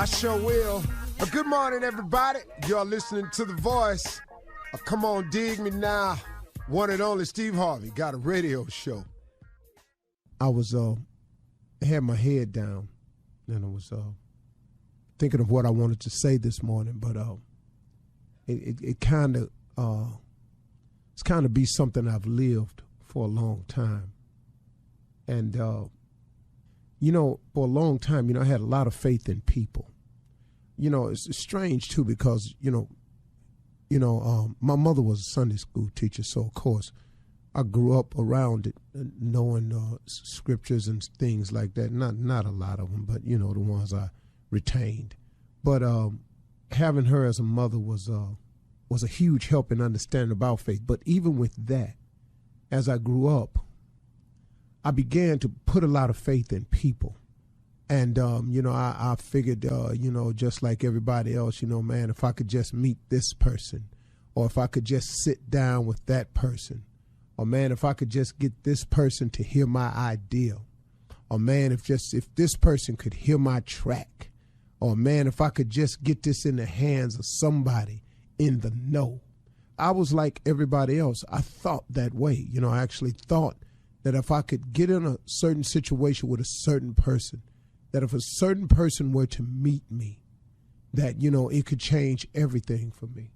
I sure will. Good morning, everybody. You're listening to The Voice. Come on, dig me now. One and only Steve Harvey got a radio show. I was had my head down, and I was thinking of what I wanted to say this morning, but it kind of it's kind of be something I've lived for a long time, and you know, for a long time, you know, I had a lot of faith in people. You know, it's strange too because my mother was a Sunday school teacher, so of course I grew up around it, knowing scriptures and things like that. Not a lot of them, but you know, the ones I retained. But having her as a mother was a huge help in understanding about faith. But even with that, as I grew up, I began to put a lot of faith in people. And, you know, I figured, you know, just like everybody else, you know, man, if I could just meet this person, or if I could just sit down with that person, or man, if I could just get this person to hear my idea, or man, if this person could hear my track, or man, if I could just get this in the hands of somebody in the know. I was like everybody else. I thought that way. You know, I actually thought that if I could get in a certain situation with a certain person, that if a certain person were to meet me, that, you know, it could change everything for me.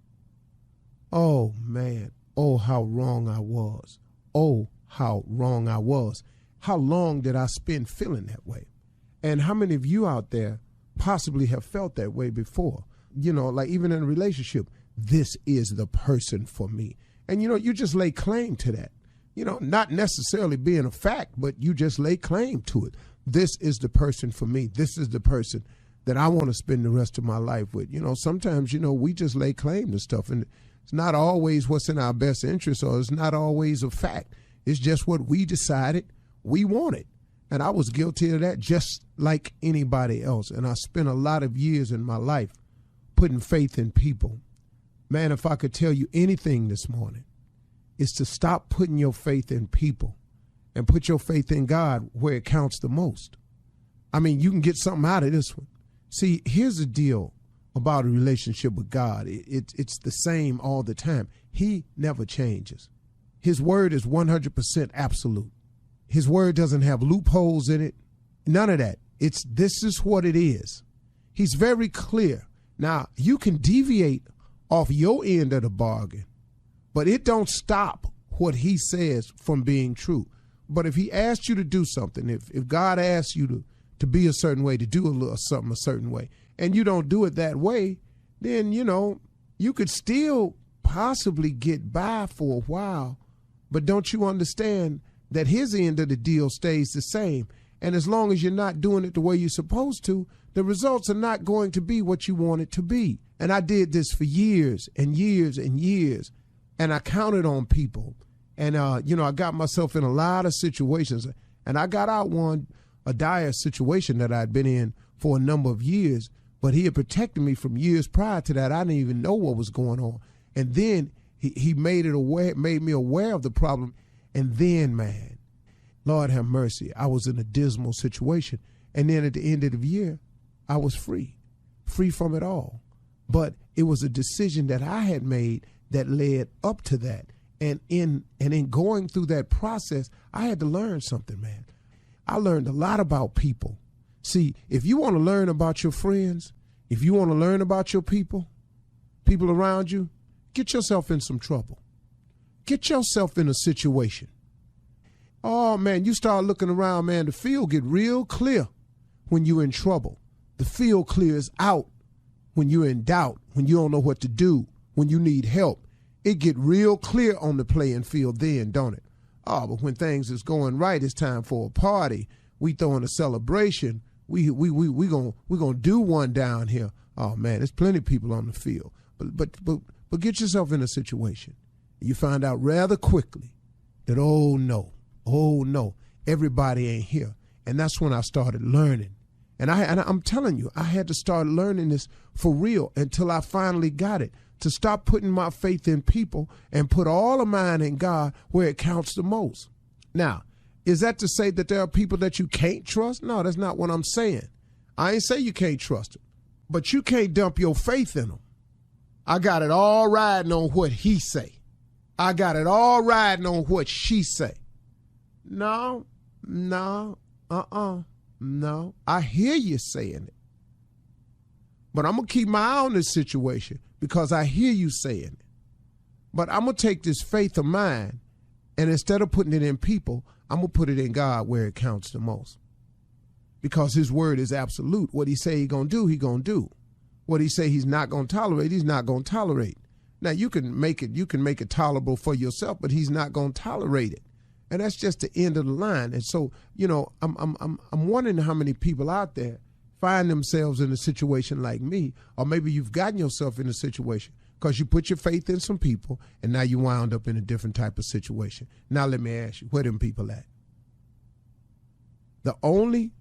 Oh, man. Oh, how wrong I was. Oh, how wrong I was. How long did I spend feeling that way? And how many of you out there possibly have felt that way before? You know, like even in a relationship, this is the person for me. And, you know, you just lay claim to that. You know, not necessarily being a fact, but you just lay claim to it. This is the person for me. This is the person that I want to spend the rest of my life with. You know, sometimes, you know, we just lay claim to stuff, and it's not always what's in our best interest, or it's not always a fact. It's just what we decided we wanted. And I was guilty of that just like anybody else. And I spent a lot of years in my life putting faith in people. Man, if I could tell you anything this morning, it's to stop putting your faith in people and put your faith in God where it counts the most. I mean, you can get something out of this one. See, here's the deal about a relationship with God. It's the same all the time. He never changes. His word is 100% absolute. His word doesn't have loopholes in it. None of that. This is what it is. He's very clear. Now, you can deviate off your end of the bargain, but it don't stop what he says from being true. But if he asked you to do something, if God asks you to be a certain way, to do something a certain way, and you don't do it that way, then, you know, you could still possibly get by for a while. But don't you understand that his end of the deal stays the same? And as long as you're not doing it the way you're supposed to, the results are not going to be what you want it to be. And I did this for years and years and years, and I counted on people. And, you know, I got myself in a lot of situations, and I got out a dire situation that I'd been in for a number of years, but he had protected me from years prior to that. I didn't even know what was going on. And then he made me aware of the problem. And then, man, Lord have mercy, I was in a dismal situation. And then at the end of the year, I was free from it all. But it was a decision that I had made that led up to that. And in going through that process, I had to learn something, man. I learned a lot about people. See, if you want to learn about your friends, if you want to learn about your people around you, get yourself in some trouble. Get yourself in a situation. Oh, man, you start looking around, man, the field get real clear when you're in trouble. The field clears out when you're in doubt, when you don't know what to do, when you need help. It get real clear on the playing field then, don't it? Oh, but when things is going right, it's time for a party. We throwing a celebration. We gonna do one down here. Oh man, there's plenty of people on the field. But get yourself in a situation. You find out rather quickly that oh no, everybody ain't here. And that's when I started learning. And I'm telling you, I had to start learning this for real until I finally got it. To stop putting my faith in people and put all of mine in God where it counts the most. Now, is that to say that there are people that you can't trust? No, that's not what I'm saying. I ain't say you can't trust them. But you can't dump your faith in them. I got it all riding on what he say. I got it all riding on what she say. No. No. I hear you saying it. But I'm going to keep my eye on this situation because I hear you saying it. But I'm going to take this faith of mine, and instead of putting it in people, I'm going to put it in God where it counts the most. Because his word is absolute. What he say he going to do, he going to do. What he say he's not going to tolerate, he's not going to tolerate. Now, you can make it tolerable for yourself, but he's not going to tolerate it. And that's just the end of the line. And so, I'm wondering how many people out there find themselves in a situation like me, or maybe you've gotten yourself in a situation because you put your faith in some people and now you wound up in a different type of situation. Now let me ask you, where them people at? The only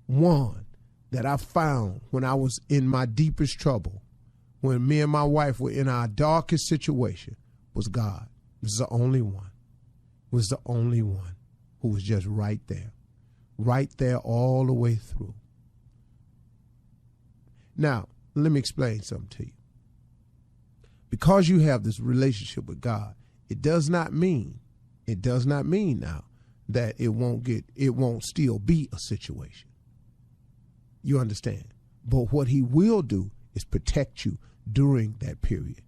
one that I found when I was in my deepest trouble, when me and my wife were in our darkest situation, was God. This is the only one. Was the only one who was just right there all the way through. Now, let me explain something to you. Because you have this relationship with God, it does not mean now that it won't still be a situation. You understand? But what he will do is protect you during that period.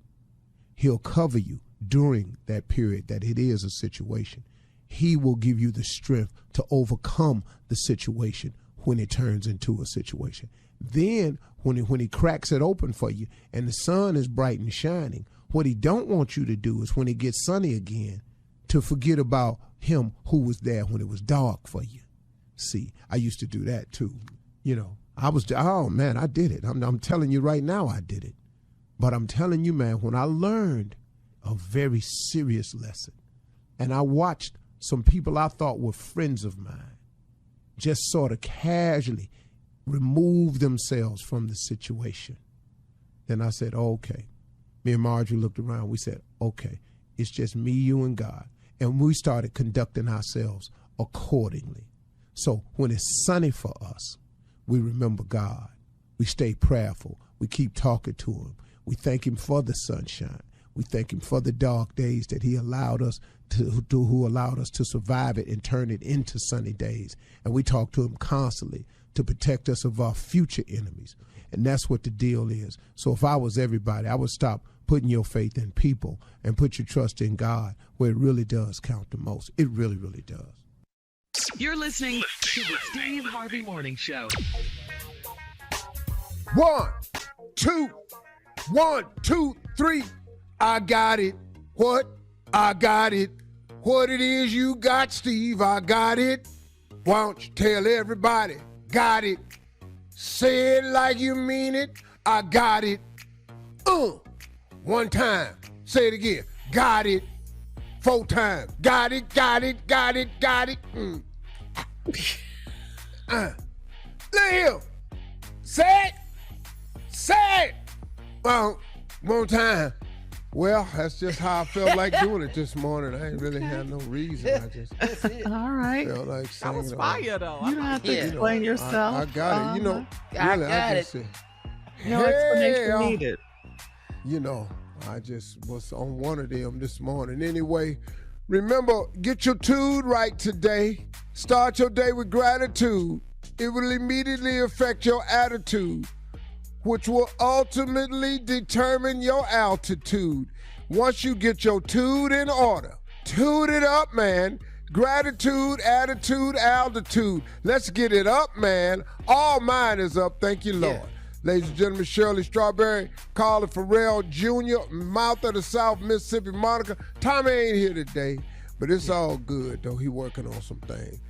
He'll cover you during that period that it is a situation. He will give you the strength to overcome the situation when it turns into a situation. Then when he cracks it open for you and the sun is bright and shining, what he don't want you to do is when it gets sunny again to forget about him who was there when it was dark for you. See, I used to do that too. I did it. I'm telling you right now I did it. But I'm telling you, man, when I learned a very serious lesson and I watched some people I thought were friends of mine just sort of casually remove themselves from the situation. Then I said, okay. Me and Marjorie looked around. We said, okay, it's just me, you, and God. And we started conducting ourselves accordingly. So when it's sunny for us, we remember God. We stay prayerful. We keep talking to him. We thank him for the sunshine. We thank him for the dark days that he allowed us who allowed us to survive it and turn it into sunny days. And we talk to him constantly to protect us of our future enemies. And that's what the deal is. So if I was everybody, I would stop putting your faith in people and put your trust in God where it really does count the most. It really, really does. You're listening to the Steve Harvey Morning Show. 1, 2, 1, 2, 3. I got it. What? I got it. What it is you got, Steve, I got it. Why don't you tell everybody? Got it. Say it like you mean it. I got it. One time. Say it again. Got it. 4 times. Got it, got it, got it, got it. Look here. Say it. Say it. Well, one time. Well, that's just how I felt like doing it this morning. I ain't really had no reason. I just all right. felt like saying That was fire, though. You don't have to explain yourself. I got it. Really, I got just it. said, No explanation needed. I just was on one of them this morning. Anyway, remember, get your tude right today. Start your day with gratitude. It will immediately affect your attitude, which will ultimately determine your altitude. Once you get your tude in order, tude it up, man. Gratitude, attitude, altitude. Let's get it up, man. All mine is up. Thank you, Lord. Yeah. Ladies and gentlemen, Shirley Strawberry, Carla Farrell Jr., Mouth of the South, Mississippi, Monica. Tommy ain't here today, but it's all good, though. He working on some things.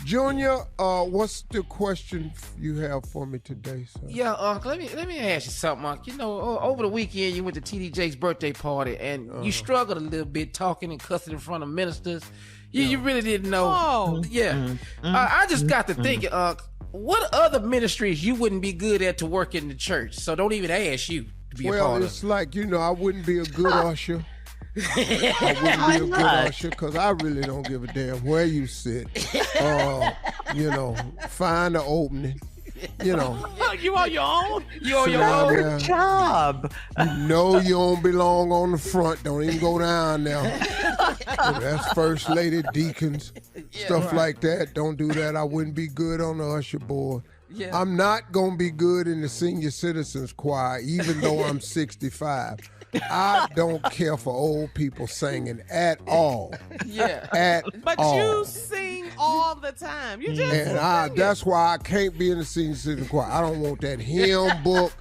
Junior, what's the question you have for me today, sir? Yeah, let me ask you something, Unc. Over the weekend you went to TD Jake's birthday party and you struggled a little bit talking and cussing in front of ministers. You really didn't know. Oh. Yeah. I just got to thinking, what other ministries you wouldn't be good at to work in the church? So don't even ask you to be a part of. Well, it's like, I wouldn't be a good usher. I wouldn't be a good usher because I really don't give a damn where you sit. Find an opening. You know. You on your own? You on your own? There. Job. You know you don't belong on the front. Don't even go down there. That's first lady, deacons, stuff like that. Don't do that. I wouldn't be good on the usher board. Yeah. I'm not going to be good in the senior citizens choir, even though I'm 65. I don't care for old people singing at all. Yeah. At But all. you sing all the time. You just And that's why I can't be in the senior citizen choir. I don't want that hymn book.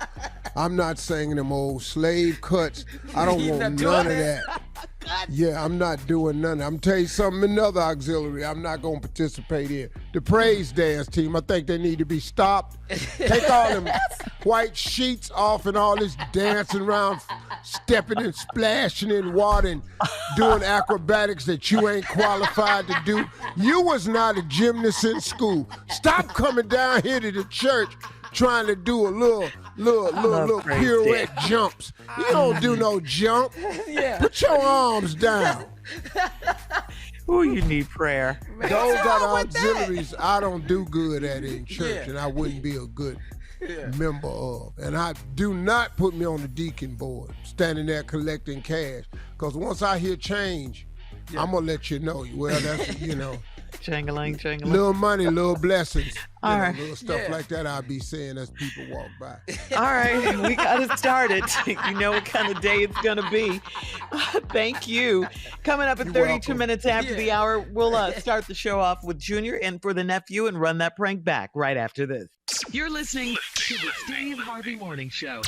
I'm not singing them old slave cuts. I don't want none of that. Yeah, I'm not doing none. I'm telling you something, another auxiliary I'm not going to participate in. The praise dance team, I think they need to be stopped. Take all them white sheets off and all this dancing around, stepping and splashing in water and doing acrobatics that you ain't qualified to do. You was not a gymnast in school. Stop coming down here to the church trying to do a little pirouette jumps. You don't do no jump. Yeah. Put your arms down. Ooh, you need prayer. Those are the auxiliaries I don't do good at in church, and I wouldn't be a good member of. And I do not put me on the deacon board, standing there collecting cash, because once I hear change, I'm going to let you know. Well, that's, Jangling. little money, little blessings. All right. Little stuff like that I'll be saying as people walk by. All right, we got it started. You know what kind of day it's going to be. Thank you. Coming up at You're 32 welcome. minutes after the hour, we'll start the show off with Junior and for the nephew and run that prank back right after this. You're listening to the Steve Harvey Morning Show.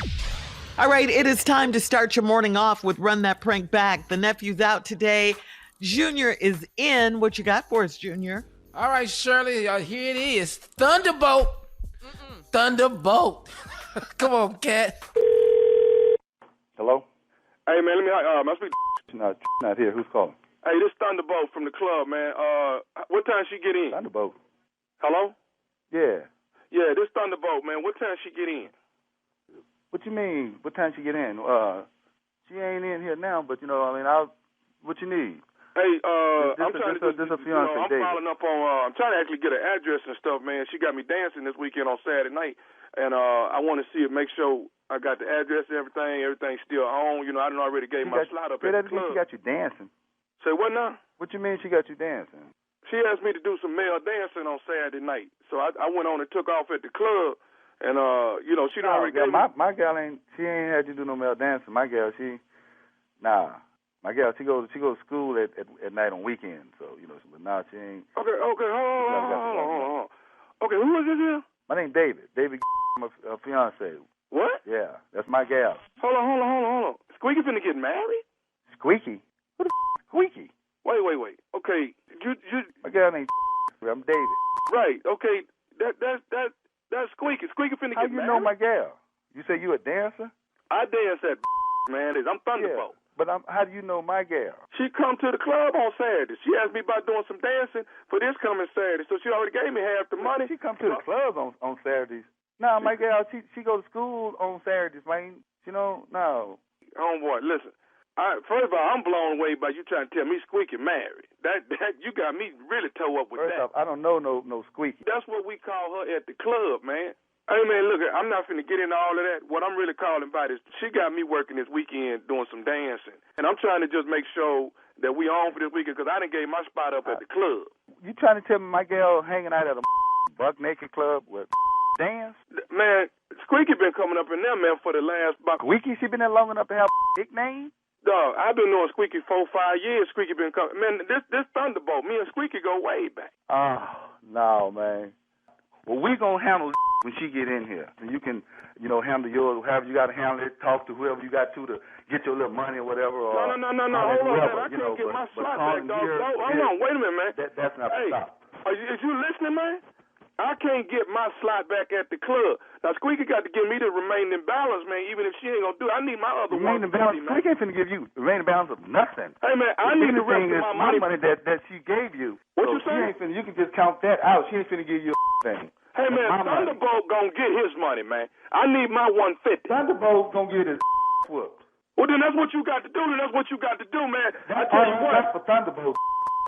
All right, it is time to start your morning off with Run That Prank Back. The nephew's out today. Junior is in. What you got for us, Junior? All right, Shirley, here it is. Thunderbolt. Thunderbolt. Come on, cat. Hello? Hey, man, let me, I speak Not here. Who's calling? Hey, this Thunderbolt from the club, man. What time she get in? Thunderbolt. Hello? Yeah. Yeah, this Thunderbolt, man. What time she get in? What you mean? What time she get in? She ain't in here now, but what you need? Hey, This I'm trying to a fiance, I'm David. following up on, I'm trying to actually get an address and stuff, man. She got me dancing this weekend on Saturday night, and I want to see it, make sure I got the address and everything's still on. I done already gave my slot up at the club. She got you dancing. Say what now? What you mean she got you dancing? She asked me to do some male dancing on Saturday night, so I went on and took off at the club, and she done already gave me. My gal she ain't had you do no male dancing. My gal, my gal, she goes to school at night on weekends, so but now she ain't. Okay, hold on. Okay, who is this here? My name's David. David, my fiance. What? Yeah, that's my gal. Hold on. Squeaky finna get married? Squeaky? Who the Squeaky? Wait. Okay, you. My gal named I'm David. Right. Okay, that's Squeaky. Squeaky finna How get you married. know my gal? You say you a dancer? I dance at man. I'm Thunderbolt. Yeah. But how do you know my gal? She come to the club on Saturday. She asked me about doing some dancing for this coming Saturday, so she already gave me half the money. She come to the club on Saturdays. No, my gal, she go to school on Saturdays, man. No. Homeboy, listen. First of all, I'm blown away by you trying to tell me Squeaky married. That you got me really toe up with First that. off, I don't know no Squeaky. That's what we call her at the club, man. Hey, man, look, I'm not finna get into all of that. What I'm really calling about is she got me working this weekend doing some dancing. And I'm trying to just make sure that we on for this weekend because I done gave my spot up at the club. You trying to tell me my gal hanging out at a buck naked club with dance? Man, Squeaky been coming up in there, man, for the last about... Squeaky? She been there long enough to have a nickname? Dog, I've been knowing Squeaky 4-5 years. Squeaky been coming... Man, this Thunderbolt, me and Squeaky go way back. Oh, no, man. Well, we gonna handle when she get in here. So you can, handle yours, however you got to handle it, talk to whoever you got to get your little money or whatever. No. Hold on, man. I can't get my slot back, dog. Hold on, wait a minute, man. That's not the stop. Is you listening, man? I can't get my slot back at the club. Now, Squeaky got to give me the remaining balance, man, even if she ain't going to do it. I need my other remaining balance, man. Squeaky ain't finna give you remaining balance of nothing. Hey, man, I need the rest of my money. that she gave you. What you say? saying? You can just count that out. She ain't finna give you a thing. Hey, man, Thunderbolt going to get his money, man. I need my 150. Thunderbolt going to get his whooped. Well, then that's what you got to do. Man. I tell you what. That's for Thunderbolt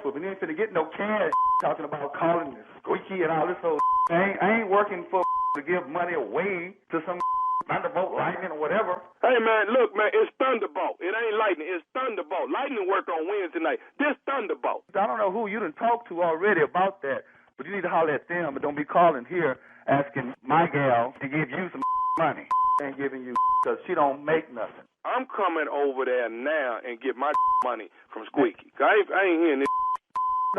whooping. You ain't finna get no cash talking about calling Squeaky and all this old I ain't working for to give money away to some Thunderbolt, lightning, or whatever. Hey, man, look, man, it's Thunderbolt. It ain't lightning. It's Thunderbolt. Lightning work on Wednesday night. This Thunderbolt. I don't know who you done talked to already about that, but you need to holler at them, but don't be calling here asking my gal to give you some money. Ain't giving you because she don't make nothing. I'm coming over there now and get my money from Squeaky. I ain't hearing this.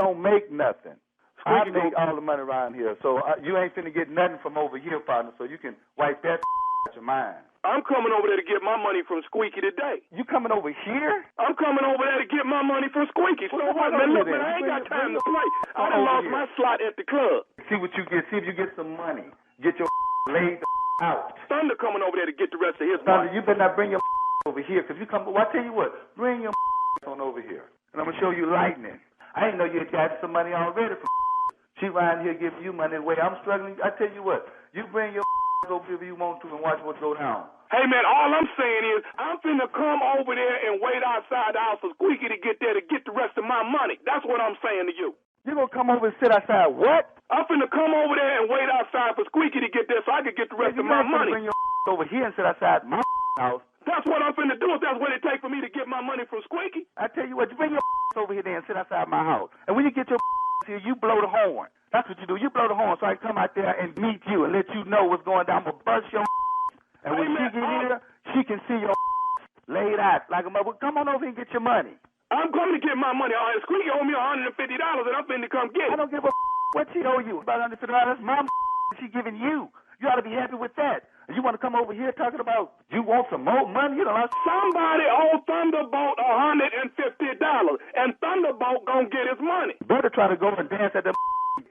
Don't make nothing. I Squeaky make all the money around here, so you ain't finna get nothing from over here, partner, so you can wipe that out your mind. I'm coming over there to get my money from Squeaky today. You coming over here? I'm coming over there to get my money from Squeaky. So what, man? Look, man, I ain't got time to play. I done lost my slot at the club. See what you get. See if you get some money. Get your laid out. Thunder coming over there to get the rest of his Thunder, money. you better not bring your over here, because you come. Well, I tell you what, bring your on over here, and I'm gonna show you lightning. I didn't know you had got some money already from. She around here giving you money the way I'm struggling. I tell you what, you bring your over here if you want to and watch what go down. Hey, man, all I'm saying is I'm finna come over there and wait outside the house for Squeaky to get there to get the rest of my money. That's what I'm saying to you. You gonna come over and sit outside what? I'm finna come over there and wait outside for Squeaky to get there so I can get the rest of my money. Bring your over here and sit outside my house. That's what I'm finna do if that's what it takes for me to get my money from Squeaky. I tell you what, you bring your over here then and sit outside my house. And when you get your here, you blow the horn. That's what you do. You blow the horn so I can come out there and meet you and let you know what's going down. I'm gonna bust your and when she get here, she can see your laid out like a mother. Come on over and get your money. I'm coming to get my money. Squeaky owe me $150 and I'm finna come get it. I don't give a what she owe you. About $150. That's my she giving you. You ought to be happy with that. You want to come over here talking about you want some more money? You know, somebody owe Thunderbolt $150, and Thunderbolt gonna get his money. Better try to go and dance at the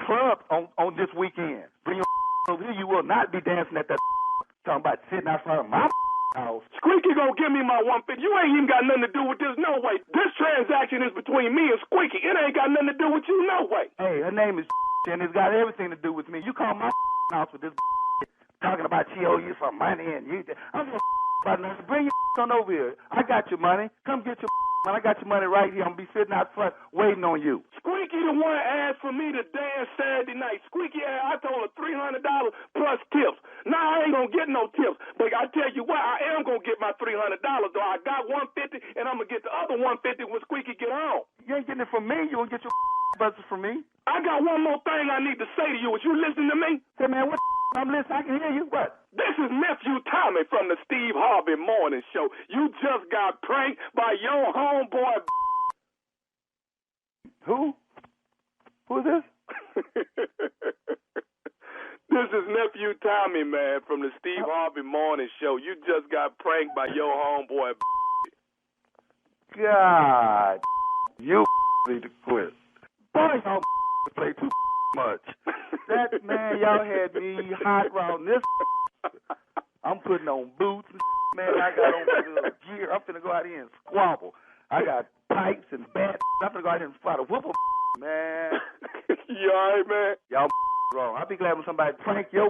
club on this weekend. Bring your over here. You will not be dancing at that. Talking about sitting outside of my house. Squeaky gonna give me my $150. You ain't even got nothing to do with this, no way. This transaction is between me and Squeaky. It ain't got nothing to do with you, no way. Hey, her name is and it's got everything to do with me. You call my house with this talking about she owe you some money and you. I'm just about nothing. Bring your on over here. I got your money. Come get your money. I got your money right here. I'm gonna be sitting out front waiting on you. Squeaky the one asked for me to dance Saturday night. Squeaky, I told her $300 plus tips. Now I ain't gonna get no tips, but I tell you what, I am gonna get my $300 though. I got $150 and I'm gonna get the other $150 when Squeaky get home. You ain't getting it from me. You won't get your buzzers from me. I got one more thing I need to say to you. Is you listening to me? Hey man, what? I'm listening. I can hear you. What? This is Nephew Tommy from the Steve Harvey Morning Show. You just got pranked by your homeboy. Who? Who is this? This is Nephew Tommy, man, from the Steve Harvey Morning Show. You just got pranked by your homeboy. God, you need to quit. Boy, y'all play too much. That man, y'all had me hot around this. I'm putting on boots, man. I got on gear. I'm finna go out here and squabble. I got pipes and bats. I'm finna go out here and fight a whoop, man. You all right, man? Y'all wrong. I'll be glad when somebody prank your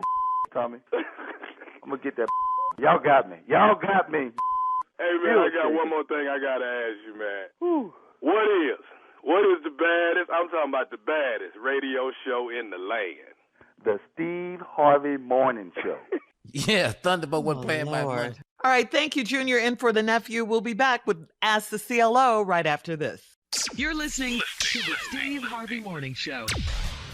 Tommy. I'm gonna get that. Y'all got me. Y'all got me. Hey, man, I got one more thing I gotta ask you, man. Whew. What is the baddest, I'm talking about the baddest radio show in the land? The Steve Harvey Morning Show. Yeah, Thunderbolt wasn't playing my mind. All right, thank you, Junior. In for the nephew. We'll be back with Ask the CLO right after this. You're listening to the Steve Harvey Morning Show.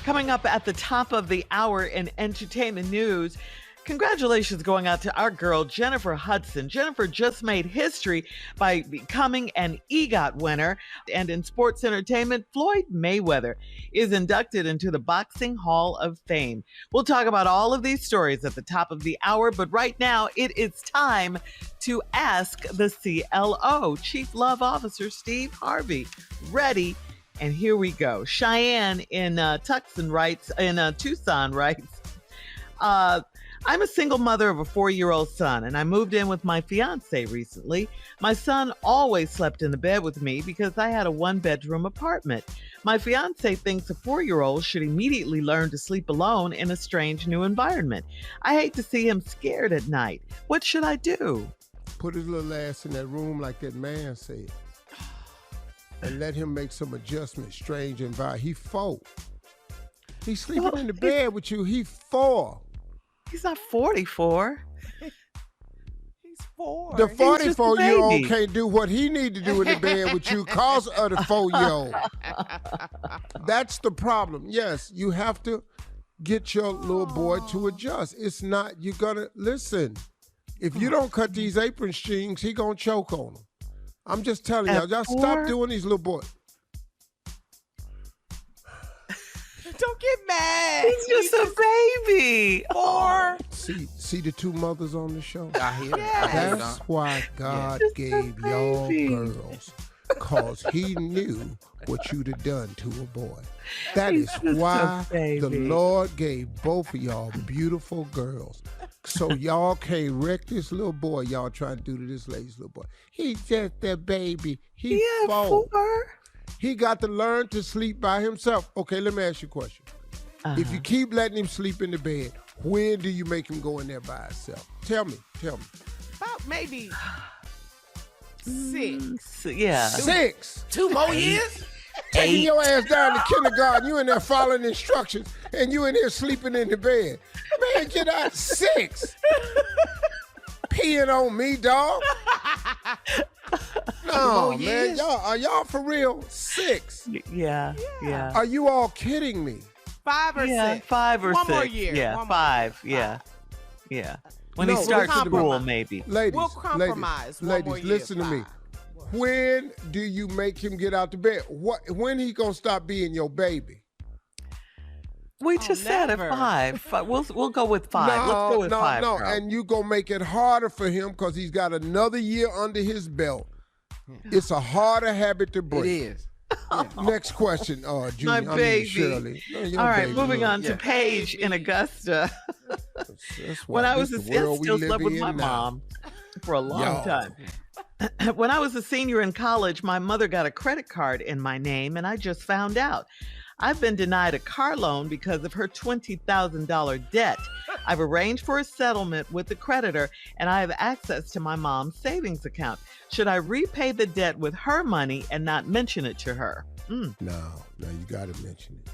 Coming up at the top of the hour in entertainment news, congratulations going out to our girl, Jennifer Hudson. Jennifer just made history by becoming an EGOT winner. And in sports entertainment, Floyd Mayweather is inducted into the Boxing Hall of Fame. We'll talk about all of these stories at the top of the hour, but right now it is time to ask the CLO, Chief Love Officer Steve Harvey. Ready? And here we go. Cheyenne in Tucson writes, Tucson writes, I'm a single mother of a 4-year-old son, and I moved in with my fiance recently. My son always slept in the bed with me because I had a 1-bedroom apartment. My fiance thinks a 4-year-old should immediately learn to sleep alone in a strange new environment. I hate to see him scared at night. What should I do? Put his little ass in that room like that man said, and let him make some adjustments. Strange environment. He 4. He's sleeping in the bed with you. He 4. He's not 44. He's 4. The He's just a 44-year-old baby. can't do what he need to do in the bed with you cause of the 4-year-old. That's the problem. Yes, you have to get your little boy to adjust. It's not, you're gonna, listen, if you don't cut these apron strings, he gonna choke on them. I'm just telling y'all, At 4? stop doing these little boys. Don't get mad. He's just a baby. 4. See the two mothers on the show? I hear it. Yes. I hear it, That's Don. why God Just a gave y'all baby. girls, cause he knew what you'd have done to a boy. That He's is just a why the baby. Lord gave both of y'all beautiful girls. So y'all can't wreck this little boy y'all trying to do to this lady's little boy. He's just a baby. He's Yeah, 4. 4. He got to learn to sleep by himself. Okay, let me ask you a question. If you keep letting him sleep in the bed, when do you make him go in there by himself? Tell me. About maybe 6. Yeah. 6. 2 more years? Taking your ass down to kindergarten, you in there following instructions, and you in here sleeping in the bed. Man, get out. 6. Peeing on me, dog. No, man, are y'all for real? 6. Yeah. Yeah. Are you all kidding me? 5 or Yeah, 6. 5 or 6. One more year. Yeah, One more 5. year. Yeah. Yeah. When No, he starts listen to me. school, maybe. Ladies, We'll compromise. One more ladies, year, listen to me. 5. When do you make him get out the bed? When he gonna stop being your baby? We just said at never. 5. We'll go with 5. Let's go with 5. No, girl. and you gonna make it harder for him because he's got another year under his belt. It's a harder habit to It break. is. Next question, Junior. My I mean, baby. Shirley. No, your All right, baby. moving on to Yeah. Paige in Augusta. That's why When I this was the I world we still live slept with in my now. mom for a long Y'all. time. When I was a senior in college, my mother got a credit card in my name, and I just found out. I've been denied a car loan because of her $20,000 debt. I've arranged for a settlement with the creditor, and I have access to my mom's savings account. Should I repay the debt with her money and not mention it to her? No, you gotta mention it.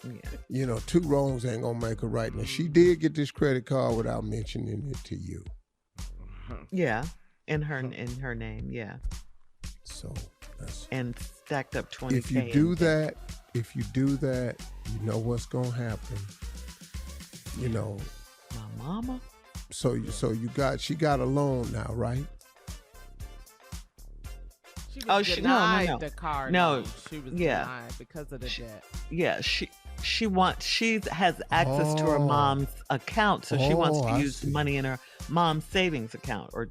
Yeah. You know, 2 wrongs ain't gonna make a right. Now, she did get this credit card without mentioning it to you. Yeah, in her name, yeah. So that's And stacked up 20K. if you do that, you know what's gonna happen. You know, My mama? she got a loan now, right? She was No, denied the card. No, loan. She was yeah. denied because of the debt. Yeah, she has access to her Oh. mom's account, so she wants to I use see. the money in her mom's savings account or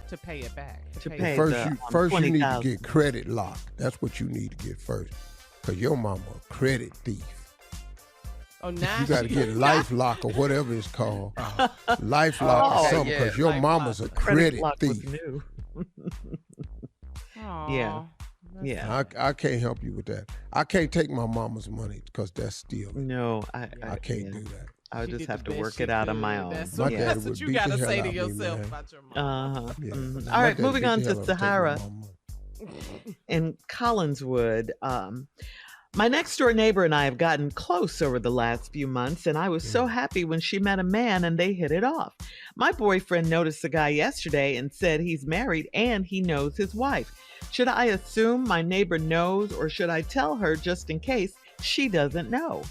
To pay it back. To it pay back. First you need to 20,000. get credit locked. That's what you need to get first. Cause your mama a credit thief. Oh, now You got to she- get life lock or whatever it's called. Life lock Oh, or something, yeah, because your life mama's a lock. credit lock was thief. new. Aw, Yeah. that's Yeah. I can't help you with that. I can't take my mama's money because that's stealing. No, I can't yeah. do that. I would She just did have the to best work she it out on could. my own. That's My what, daddy that's would what you beat the got to hell say out to of me, yourself man. about your mom. Uh-huh. Yeah. Mhm. My All right, daddy moving beat on the to hell out of taking my Sahara mama. in Collinswood. My next door neighbor and I have gotten close over the last few months, and I was so happy when she met a man and they hit it off. My boyfriend noticed the guy yesterday and said he's married and he knows his wife. Should I assume my neighbor knows, or should I tell her just in case she doesn't know?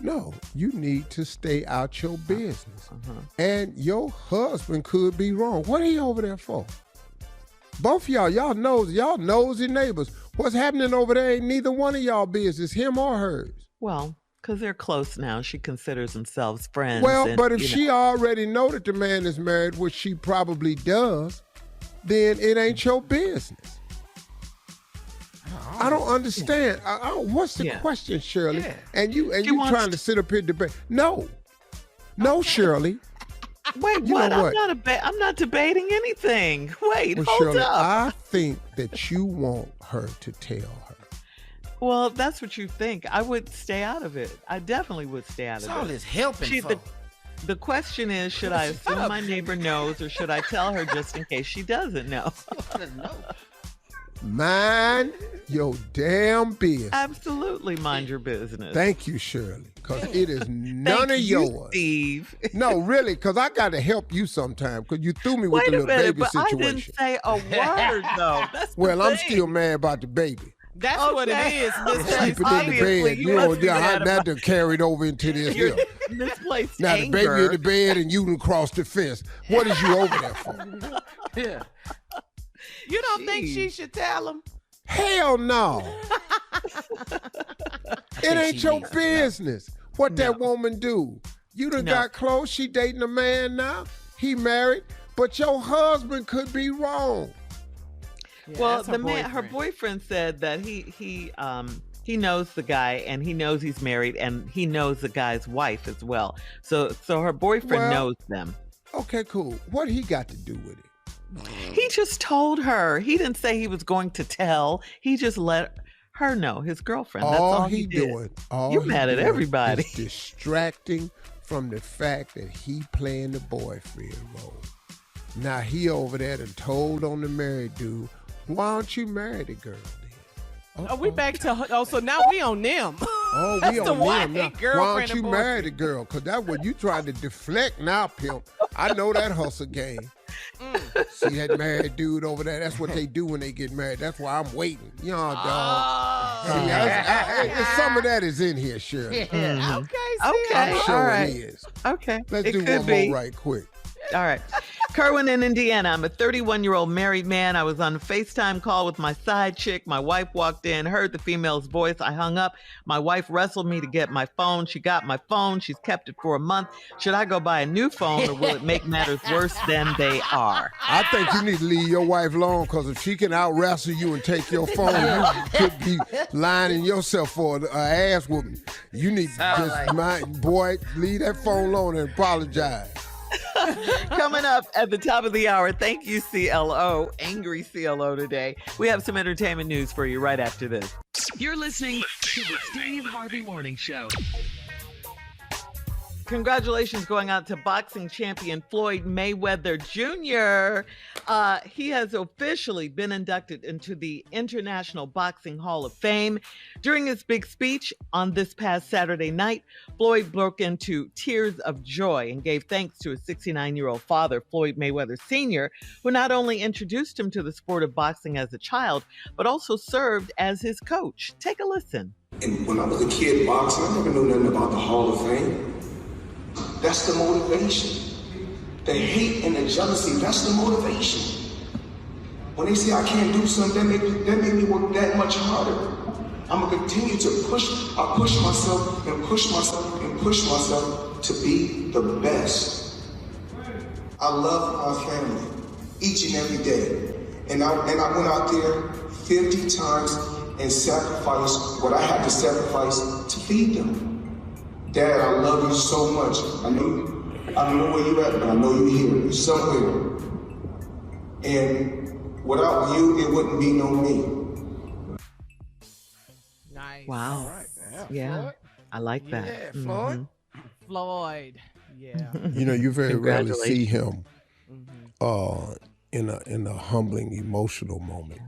No, you need to stay out your business. Uh-huh. And your husband could be wrong. What are he over there for? Both of y'all nosy neighbors. What's happening over there ain't neither one of y'all business, him or hers. Well, because they're close now. She considers themselves friends. Well, and, but if you know, she already know that the man is married, which she probably does, then it ain't your business. I don't understand. What's the Yeah. question, Shirley? Yeah. And you wants trying to sit up here debate? No, Shirley. Wait, You what? know what? I'm not debating anything. Wait, Well, hold Shirley, up. I think that you want her to tell her. Well, if that's what you think, I would stay out of it. I definitely would stay out That's of all it. this helping She- for. The question is, should I assume my neighbor knows, or should I tell her just in case she doesn't know? Mind your damn business. Absolutely mind your business. Thank you, Shirley, because it is none of yours. Steve. No, really, because I got to help you sometime because you threw me with the little baby but situation. I didn't say a word, though. That's the Well, I'm thing. still mad about the baby. That's what it is, Miss Sleeping in the Obviously, bed. you must be mad That done carried over into this here. Misplaced Now anger. the baby in the bed and you done crossed the fence. What is you over there for? Yeah. You don't think she should tell him? Hell no. It ain't your business what that woman do. You done got close. She dating a man now. He married. But your husband could be wrong. Yeah, Well, that's her boyfriend said that he knows the guy and he knows he's married and he knows the guy's wife as well. So her boyfriend knows them. Okay, cool. What he got to do with it? He just told her. He didn't say he was going to tell. He just let her know, his girlfriend. That's all he did. doing. You mad at everybody. Is distracting from the fact that he playing the boyfriend role. Now he over there and told on the married dude, why don't you marry the girl then? Are we back to? So now we on them. Oh, That's we the on wife them now. and Why girlfriend don't you and marry the girl? Because that's what you trying to deflect now, pimp. I know that hustle game. See that married dude over there? That's what they do when they get married. That's why I'm waiting. You know, dog. See, some of that is in here, Shirley. Okay, I'm sure all right. it is. Okay. Let's It do could one be. more right quick. All right. Kerwin in Indiana. I'm a 31-year-old married man. I was on a FaceTime call with my side chick. My wife walked in, heard the female's voice. I hung up. My wife wrestled me to get my phone. She got my phone. She's kept it for a month. Should I go buy a new phone or will it make matters worse than they are? I think you need to leave your wife alone because if she can out wrestle you and take your phone, you could be lining yourself for an ass whooping. You need to leave that phone alone and apologize. Coming up at the top of the hour, thank you, CLO, angry CLO today. We have some entertainment news for you right after this. You're listening to the Steve Harvey Morning Show. Congratulations going out to boxing champion Floyd Mayweather Jr. He has officially been inducted into the International Boxing Hall of Fame. During his big speech on this past Saturday night, Floyd broke into tears of joy and gave thanks to his 69-year-old father, Floyd Mayweather Sr., who not only introduced him to the sport of boxing as a child, but also served as his coach. Take a listen. And when I was a kid boxing, I never knew nothing about the Hall of Fame. That's the motivation. The hate and the jealousy, that's the motivation. When they say I can't do something, that make me work that much harder. I'm gonna continue to push. I push myself and push myself and push myself to be the best. I love my family each and every day. And I went out there 50 times and sacrificed what I had to sacrifice to feed them. Dad, I love you so much. I don't know where you're at, but I know you're here. You're somewhere. And without you, it wouldn't be no me. Nice. Wow. All right, Yeah, Floyd. I like that. Yeah, Floyd. Floyd. Yeah. You know, you very rarely see him Mm-hmm. in a humbling, emotional moment.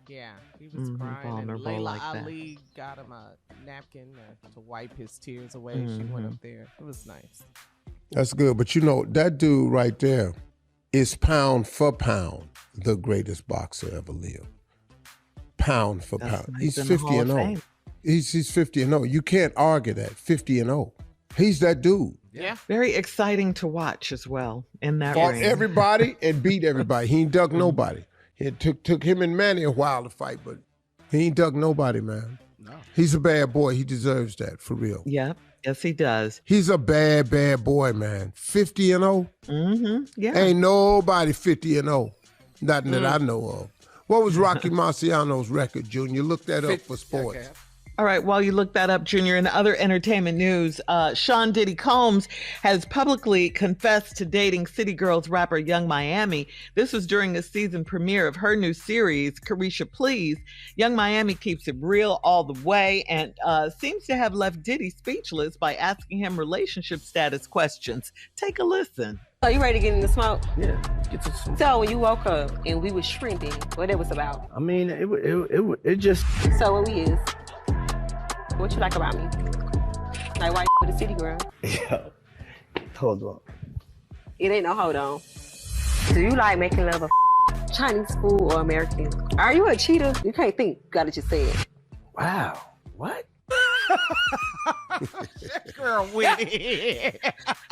Yeah. He was crying. And vulnerable Layla like that. Ali got him a napkin to wipe his tears away. She went up there. It was nice. That's good. But you know, that dude right there is pound for pound the greatest boxer ever lived. Pound for That's pound. why He's he's in the 50 Hall and of 0. Fame. He's 50 and 0. You can't argue that. 50 and 0. He's that dude. Yeah. Very exciting to watch as well in that Fought ring. everybody and beat everybody. He ain't duck nobody. It took him and Manny a while to fight, but he ain't duck nobody, man. No. He's a bad boy. He deserves that, for real. Yep. Yes, he does. He's a bad boy, man. 50 and 0. Mm-hmm. Yeah. Ain't nobody 50 and 0. Nothing that I know of. What was Rocky Marciano's record, Junior? Look that up for sports. Okay. All right, while you look that up, Junior, in other entertainment news, Sean Diddy Combs has publicly confessed to dating City Girls rapper Young Miami. This was during the season premiere of her new series, Carisha Please. Young Miami keeps it real all the way and seems to have left Diddy speechless by asking him relationship status questions. Take a listen. So you ready to get in the smoke? Yeah, get to some. So when you woke up and we was shrimping, what it was about? I mean, it just. So what we is? What you like about me? Like why you with a city girl? Yeah. Hold on. It ain't no hold on. Do you like making love of Chinese food or American? Are you a cheater? You can't think. You gotta just say it. Wow. What? That girl with it.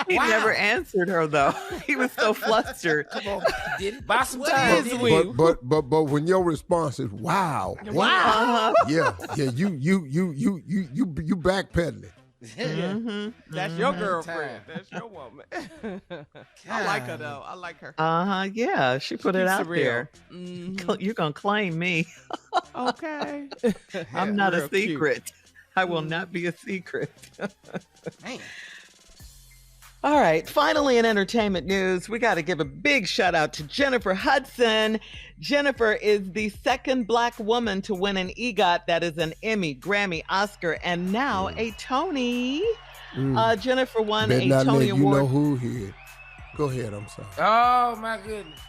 He never answered her though. He was so flustered. Come on, did it? Buy some What time. is we? But when your response is wow, Wow. yeah, you backpedaling. That's your girlfriend. That's your woman. I like her though. I like her. Yeah, she put it keeps out it real. there. Mhm. You're gonna claim me. Okay. I'm not Real a cute. secret. I will not be a secret. Man. All right. Finally, in entertainment news, we got to give a big shout out to Jennifer Hudson. Jennifer is the second Black woman to win an EGOT, that is an Emmy, Grammy, Oscar, and now a Tony. Jennifer won Better a not Tony let you Award. know who here. Go ahead. I'm sorry. Oh my goodness.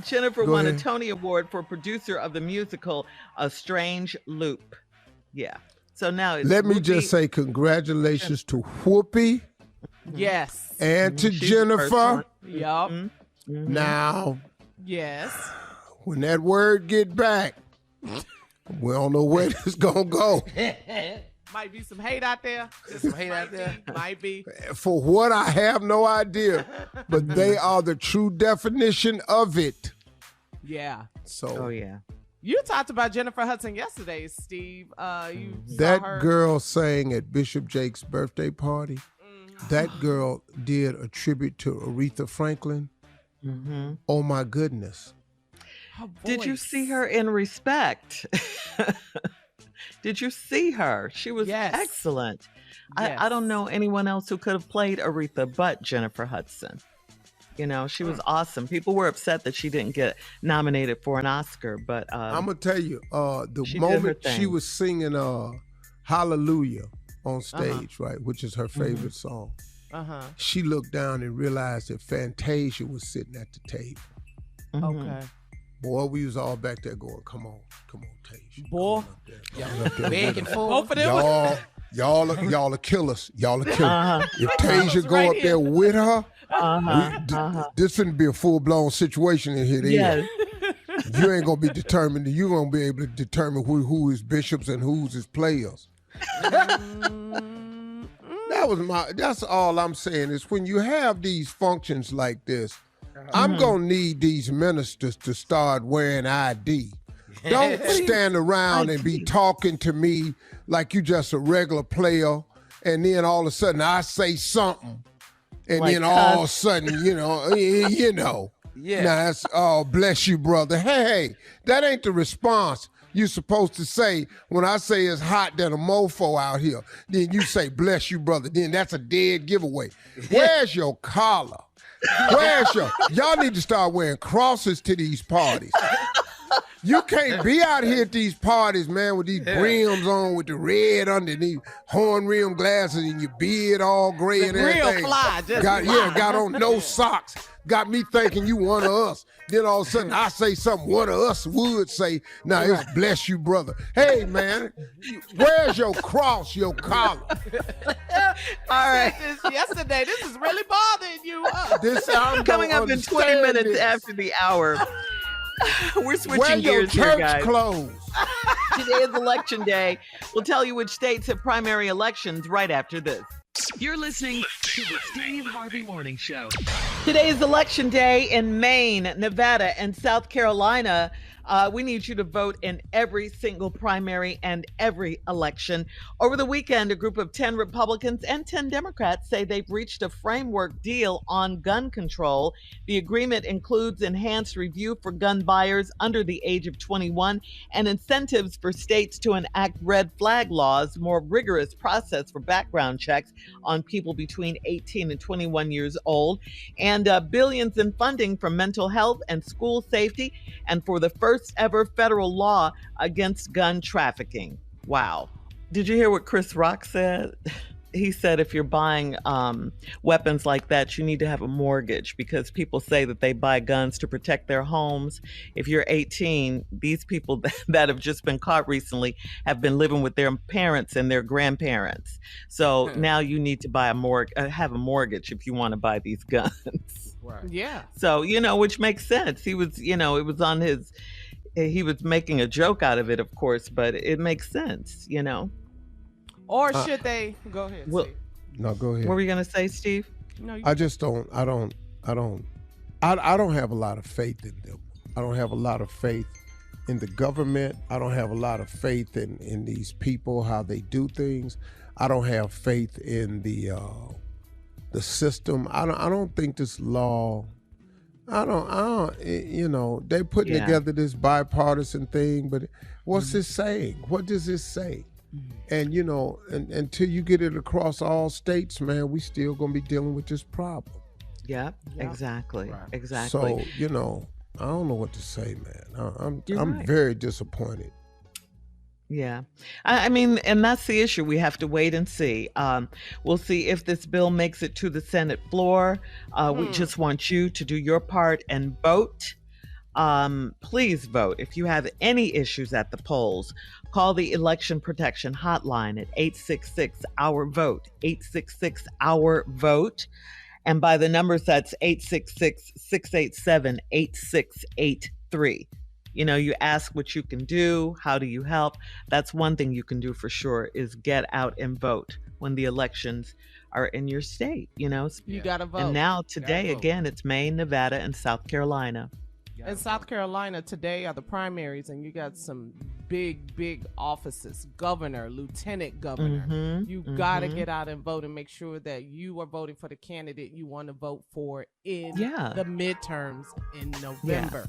Jennifer Go won ahead. a Tony Award for producer of the musical A Strange Loop. Yeah. So now it's Let me Whoopi- just say congratulations to Whoopi Yes. and to She's the Jennifer. first Yup. one. Mhm. Now, Yes. when that word get back, we don't know where this gonna go. Might be some hate out there. There's some hate out there. Might be. For what, I have no idea, but they are the true definition of it. Yeah. So Oh, yeah. You talked about Jennifer Hudson yesterday, Steve. You saw that her. girl sang at Bishop Jake's birthday party. That girl did a tribute to Aretha Franklin. Mm-hmm. Oh my goodness. Her Did you voice. see her in Respect? Did you see her? She was Yes. excellent. Yes. I don't know anyone else who could have played Aretha but Jennifer Hudson. You know, she was awesome. People were upset that she didn't get nominated for an Oscar, but I'm gonna tell you, the she did her moment she thing. was singing Hallelujah on stage, right, which is her favorite song, Uh-huh. she looked down and realized that Fantasia was sitting at the table. Mhm. Okay. Boy, we was all back there going, come on, Tasia. Boy. Come up there. Begging for Both of them. Y'all will kill us. Y'all will kill us. Uh-huh. If Tasia go right up there with her, Uh-huh. this finna be a full-blown situation in here. Yes. You ain't gonna be determined. You're gonna be able to determine who is bishops and who's his players. That's all I'm saying is when you have these functions like this, I'm gonna need these ministers to start wearing ID. Don't stand around and be talking to me like you just a regular player, and then all of a sudden I say something, and Like then all of a cuss. sudden, Yeah. Now that's, oh, bless you, brother. Hey, that ain't the response you're supposed to say when I say it's hot than a mofo out here. Then you say, bless you, brother. Then that's a dead giveaway. Where's your collar? Y'all need to start wearing crosses to these parties. You can't be out here at these parties, man, with these brims on, with the red underneath, horn rim glasses, and your beard all gray and Real everything. fly, just Got on no socks. Got me thinking you one of us. Then all of a sudden I say something one of us would say. Now it's bless you, brother. Hey, man, where's your cross, your collar? All right. This yesterday. This is really bothering you. I'm Coming up in 20 understand minutes this. after the hour. We're Wear switching your gears here, church guys. clothes. Today is election day. We'll tell you which states have primary elections right after this. You're listening to the Steve Harvey Morning Show. Today is election day in Maine, Nevada, and South Carolina. We need you to vote in every single primary and every election. Over the weekend, a group of 10 Republicans and 10 Democrats say they've reached a framework deal on gun control. The agreement includes enhanced review for gun buyers under the age of 21 and incentives for states to enact red flag laws, more rigorous process for background checks on people between 18 and 21 years old, and billions in funding for mental health and school safety, and for the first ever federal law against gun trafficking. Wow. Did you hear what Chris Rock said? he said if you're buying weapons like that, you need to have a mortgage, because people say that they buy guns to protect their homes. If you're 18, these people that have just been caught recently have been living with their parents and their grandparents. So now you need to buy have a mortgage if you want to buy these guns. Right. Yeah. So, which makes sense. He was, it was on his, he was making a joke out of it, of course, but it makes sense, Or should they go ahead? Well, no, go ahead. What were you gonna say, Steve? No, I just don't. I don't have a lot of faith in them. I don't have a lot of faith in the government. I don't have a lot of faith in these people, how they do things. I don't have faith in the system. I don't think this law. I don't. They put together this bipartisan thing, but what's it saying? What does it say? And until you get it across all states, man, we still gonna be dealing with this problem. Yeah, exactly. Right. Exactly. So, I don't know what to say, man. I'm right. very disappointed. Yeah. I mean, and that's the issue. We have to wait and see. We'll see if this bill makes it to the Senate floor. We just want you to do your part and vote. Please vote. If you have any issues at the polls, call the Election Protection Hotline at 866-OUR-VOTE, 866-OUR-VOTE. And by the numbers, that's 866-687-8683. You ask what you can do. How do you help? That's one thing you can do for sure, is get out and vote when the elections are in your state, You got to vote. And now today, again, it's Maine, Nevada, and South Carolina. In South Carolina today are the primaries, and you got some big offices: governor, lieutenant governor. You got to get out and vote and make sure that you are voting for the candidate you want to vote for in the midterms in November.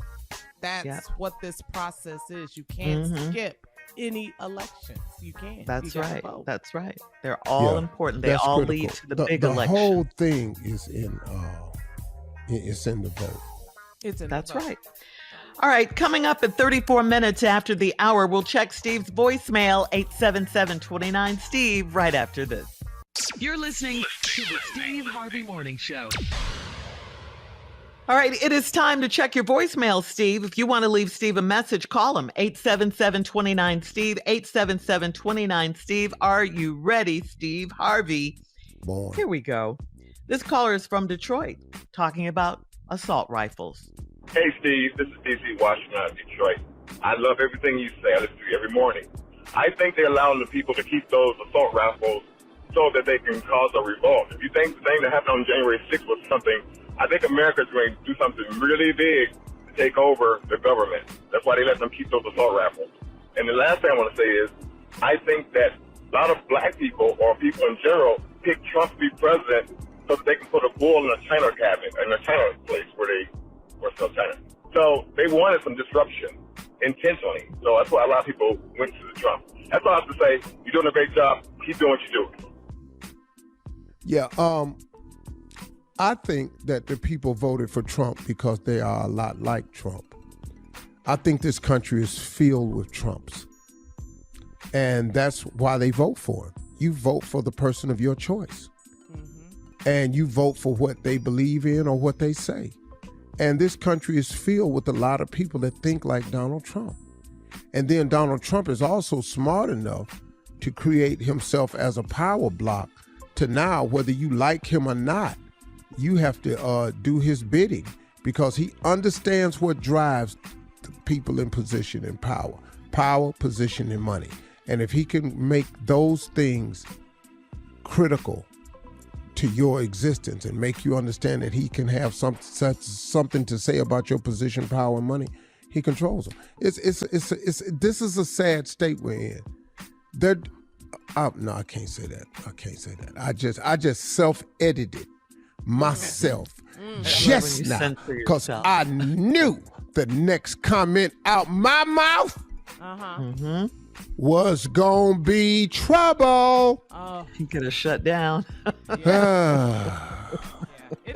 That's what this process is. You can't skip any elections. You can't. That's right. Vote. That's right. They're all important. They all critical. lead to the big election. The whole thing is in the vote. That's right. All right, coming up at 34 minutes after the hour, we'll check Steve's voicemail, 877-29-STEVE, right after this. You're listening to the Steve Harvey Morning Show. All right, it is time to check your voicemail, Steve. If you want to leave Steve a message, call him, 877-29-STEVE, 877-29-STEVE. Are you ready, Steve Harvey? Boy. Here we go. This caller is from Detroit, talking about assault rifles. Hey, Steve, this is DC Washington out of Detroit. I love everything you say. I listen to you every morning. I think they're allowing the people to keep those assault rifles so that they can cause a revolt. If you think the thing that happened on January 6th was something, I think America's going to do something really big to take over the government. That's why they let them keep those assault rifles. And the last thing I want to say is, I think that a lot of black people, or people in general, pick Trump to be president so that they can put a bull in a China cabinet, in a China place where they were still China. So they wanted some disruption intentionally. So that's why a lot of people went to the Trump. That's all I have to say. You're doing a great job. Keep doing what you do. Yeah, I think that the people voted for Trump because they are a lot like Trump. I think this country is filled with Trumps. And that's why they vote for him. You vote for the person of your choice. And you vote for what they believe in or what they say. And this country is filled with a lot of people that think like Donald Trump. And then Donald Trump is also smart enough to create himself as a power block to now, whether you like him or not, you have to do his bidding because he understands what drives the people in position and power. Power, position, and money. And if he can make those things critical to your existence and make you understand that he can have something to say about your position, power, and money, he controls them. This is a sad state we're in. No, I can't say that. I just self-edited myself just now because I knew the next comment out my mouth was gonna be trouble. You could have shut down. It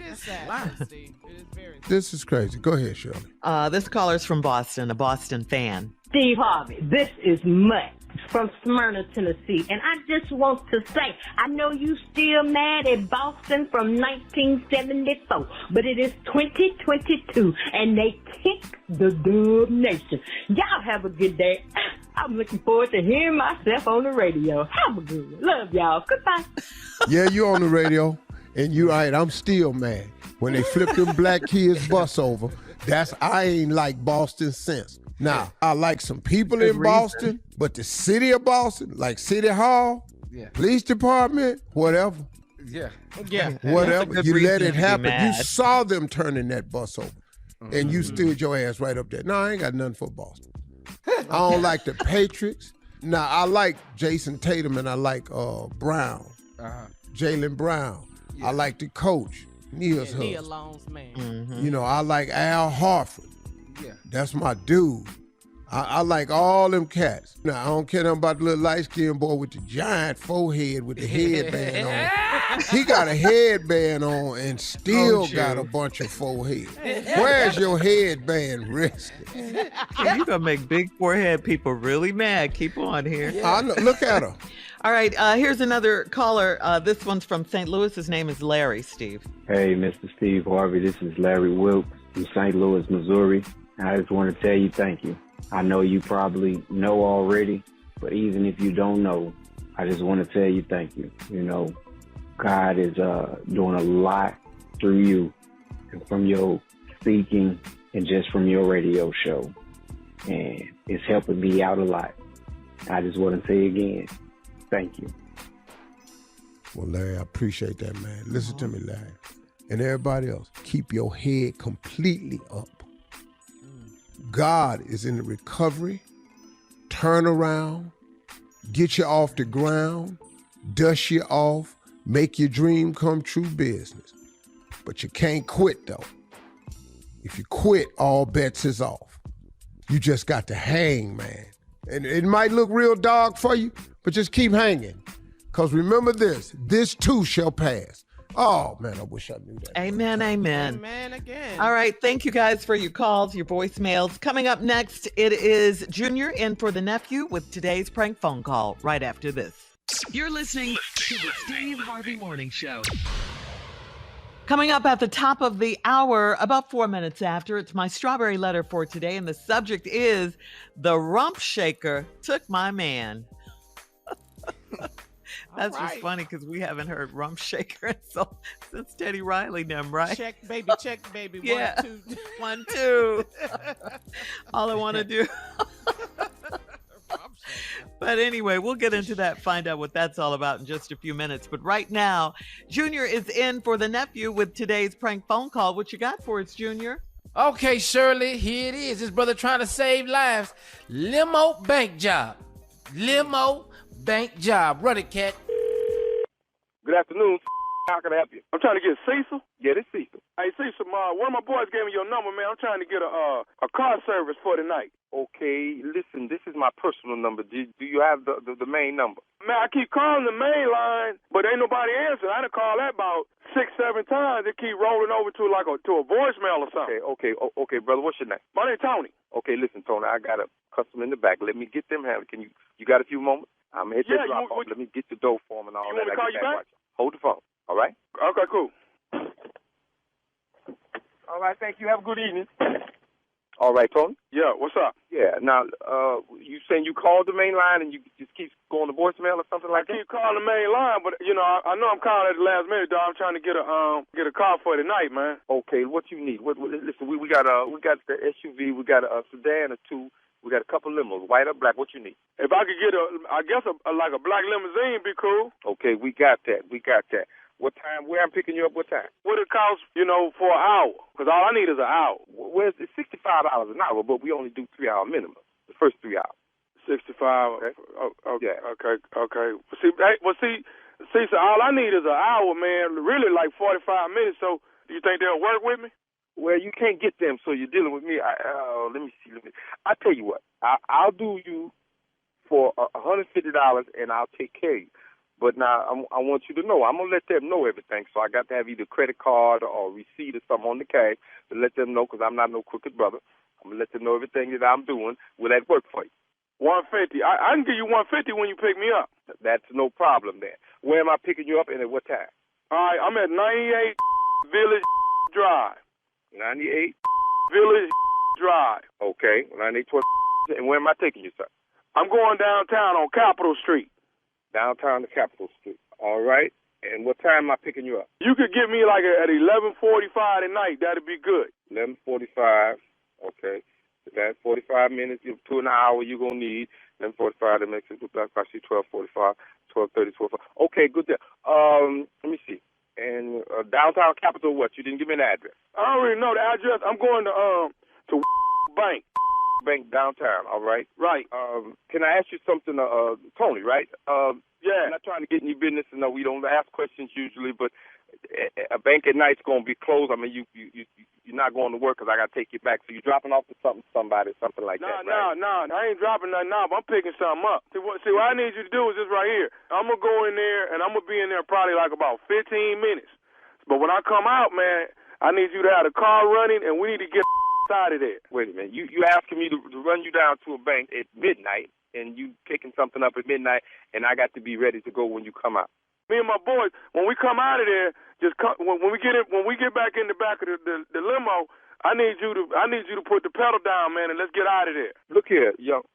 is sad, Steve. It is very sad. This is crazy. Go ahead, Shirley. This caller's from Boston, a Boston fan. Steve Harvey, this is Mutt. from Smyrna, Tennessee. And I just want to say, I know you still mad at Boston from 1974, but it is 2022, and they kick the Dub Nation. Y'all have a good day. I'm looking forward to hearing myself on the radio. Have a good one. Love y'all. Goodbye. Yeah, you on the radio, and you right. I'm still mad. When they flipped them black kids' bus over, I ain't like Boston since. Now, I like some people in Boston, but the city of Boston, like City Hall, police department, whatever. Yeah. Whatever. You let it happen. You saw them turning that bus over, and you stood your ass right up there. No, I ain't got nothing for Boston. I don't like the Patriots. Now, I like Jason Tatum and I like Brown, Jaylen Brown. I like the coach. Nia's husband. Nia Long's man. You know, I like Al Horford. Yeah. That's my dude. I like all them cats. Now, I don't care nothing about the little light-skinned boy with the giant forehead with the headband on. He got a headband on and still got a bunch of forehead. Where's your headband resting? You're going to make big forehead people really mad. Keep on here. I know. Look at her. All right, here's another caller. This one's from St. Louis. His name is Larry, Steve. Hey, Mr. Steve Harvey. This is Larry Wilkes from St. Louis, Missouri. I just want to tell you thank you. I know you probably know already, but even if you don't know, I just want to tell you thank you. You know, God is doing a lot through you and from your speaking and just from your radio show. And it's helping me out a lot. I just want to say again, thank you. Well, Larry, I appreciate that, man. Listen to me, Larry. And everybody else, keep your head completely up. God is in the recovery, turnaround, get you off the ground, dust you off, make your dream come true business. But you can't quit, though. If you quit, all bets is off. You just got to hang, man. And it might look real dark for you, but just keep hanging. Because remember this too shall pass. Oh, man, I wish I knew that. Amen, amen. Amen again. All right, thank you guys for your calls, your voicemails. Coming up next, it is Junior in for the nephew with today's prank phone call right after this. You're listening to the Steve Harvey Morning Show. Coming up at the top of the hour, about 4 minutes after, it's my strawberry letter for today, and the subject is The Rump Shaker Took My Man. That's just funny because we haven't heard Rump Shaker since Teddy Riley them, right? Check, baby. Yeah. 1, 2. 1, 2. All I want to do. But anyway, we'll get into that, find out what that's all about in just a few minutes. But right now, Junior is in for the nephew with today's prank phone call. What you got for us, Junior? Okay, Shirley, here it is. His brother trying to save lives. Limo bank job. Run it, cat. Good afternoon. How can I help you? I'm trying to get Cecil. Yeah, this Cecil. Hey, Cecil, one of my boys gave me your number, man. I'm trying to get a car service for tonight. Okay, listen, this is my personal number. Do you have the main number? Man, I keep calling the main line, but ain't nobody answering. I done called that about 6-7 times. It keep rolling over to a voicemail or something. Okay, brother. What's your name? My name's Tony. Okay, listen, Tony, I got a customer in the back. Let me get them handled. You got a few moments? I'm going to hit that drop off. Let me get the dough for them and all that. You want me to call you back? Hold the phone. All right? Okay, cool. All right, thank you. Have a good evening. All right, Tony? Yeah, what's up? Yeah, now, you saying you called the main line and you just keep going to voicemail or something like that? I keep calling the main line, but, you know, I know I'm calling at the last minute, dog. I'm trying to get a car for tonight, man. Okay, what you need? Listen, we got the SUV, we got a sedan or two. We got a couple limos, white or black. What you need? If I could get a black limousine, be cool. Okay, we got that. What time? Where I'm picking you up? What time? What it costs, for an hour? Because all I need is an hour. Well, it's $65 an hour, but we only do 3-hour minimum. The first 3 hours. 65. Okay. Okay. Okay. See, so all I need is an hour, man. Really, like 45 minutes. So, do you think they'll work with me? Well, you can't get them, so you're dealing with me. Let me see. I tell you what, I'll do you for $150, and I'll take care of you. But now I want you to know, I'm gonna let them know everything. So I got to have either credit card or receipt or something on the cash to let them know, because I'm not no crooked brother. I'm gonna let them know everything that I'm doing. Will that work for you? 150. I can give you 150 when you pick me up. That's no problem then. Where am I picking you up and at what time? All right, I'm at 98 Village Drive. 98 Village Drive. Okay, 98. And where am I taking you, sir? I'm going downtown on Capitol Street. Downtown to Capitol Street. All right. And what time am I picking you up? You could get me like at 11:45 tonight. That'd be good. 11:45. Okay. That's 45 minutes. 2 an hour you're going to need. 11:45, that makes it 12:45, 12:30, 12:45. Okay, good deal. Let me see. And downtown Capitol, what? You didn't give me an address. I don't really know the address. I'm going to Bank. Bank downtown, all right? Right. Can I ask you something, Tony, right? Yeah. I'm not trying to get in your business. No, we don't ask questions usually, but a bank at night's going to be closed. I mean, you're not going to work because I got to take you back. So you're dropping off to somebody, something like that, right? No. I ain't dropping nothing off. I'm picking something up. See, what I need you to do is this right here. I'm going to go in there, and I'm going to be in there probably like about 15 minutes. But when I come out, man, I need you to have the car running, and we need to get out of there. Wait a minute. You asking me to run you down to a bank at midnight, and you picking something up at midnight, and I got to be ready to go when you come out. Me and my boys, when we come out of there, when we get back in the back of the limo, I need you to put the pedal down, man, and let's get out of there. Look here, young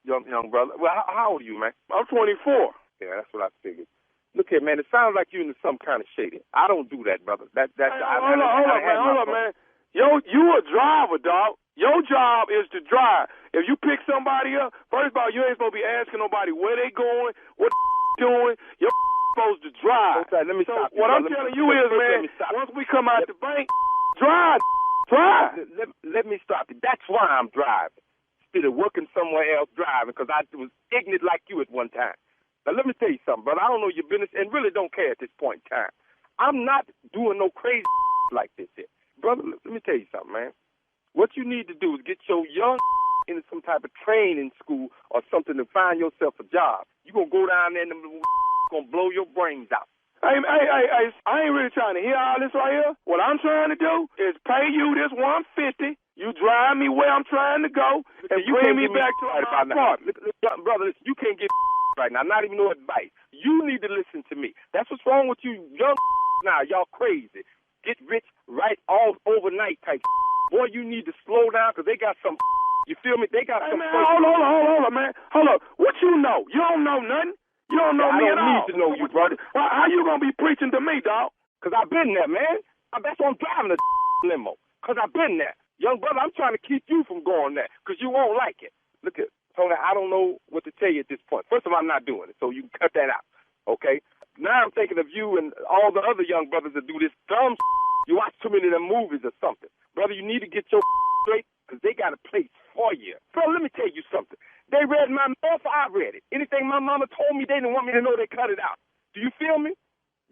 brother. Well, how old are you, man? I'm 24. Yeah, that's what I figured. Look here, man. It sounds like you're into some kind of shading. I don't do that, brother. Hold up, man. Yo, you a driver, dog. Your job is to drive. If you pick somebody up, first of all, you ain't supposed to be asking nobody where they going, what doing. You're supposed to drive. Okay, let me stop you. What I'm telling you is, man, once we come out the bank, drive. Let me stop you. That's why I'm driving. Instead of working somewhere else driving, because I was ignorant like you at one time. Now, let me tell you something, brother. I don't know your business and really don't care at this point in time. I'm not doing no crazy like this here. Brother, let me tell you something, man. What you need to do is get your young into some type of training school or something to find yourself a job. You're going to go down there and them going to blow your brains out. Hey, I ain't really trying to hear all this right here. What I'm trying to do is pay you this $150. You drive me where I'm trying to go and you bring me back to my apartment. Brother, you can't get right now, not even no advice. You need to listen to me. That's what's wrong with you young now. Y'all crazy. Get rich right all overnight type. Boy, you need to slow down because they got some. You feel me? They got some. Man, hold on, man. Hold up. What you know? You don't know nothing. You don't know me at all. I don't need to know you, brother. How you gonna be preaching to me, dog? Because I've been there, man. That's why I'm driving a limo. Because I've been there. Young brother, I'm trying to keep you from going there because you won't like it. Look at Tony, I don't know what to tell you at this point. First of all, I'm not doing it, so you can cut that out, okay? Now I'm thinking of you and all the other young brothers that do this dumb You watch too many of them movies or something. Brother, you need to get your straight because they got a place for you. Bro, let me tell you something. They read my mail, I read it. Anything my mama told me, they didn't want me to know, they cut it out. Do you feel me?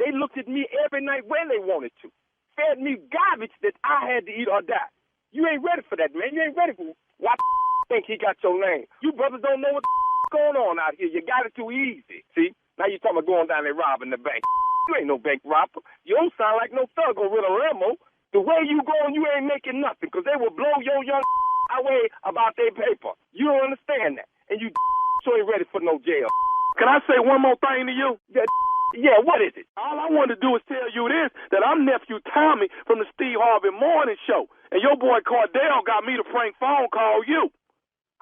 They looked at me every night when they wanted to. Fed me garbage that I had to eat or die. You ain't ready for that, man. You ain't ready for why think he got your name. You brothers don't know what's going on out here. You got it too easy. See? Now you talking about going down there robbing the bank. You ain't no bank robber. You don't sound like no thug or with a limo. The way you going, you ain't making nothing because they will blow your young away about their paper. You don't understand that. And you so ain't ready for no jail. Can I say one more thing to you? Yeah, what is it? All I want to do is tell you this, that I'm nephew Tommy from the Steve Harvey Morning Show. And your boy Cordell got me to prank phone call you.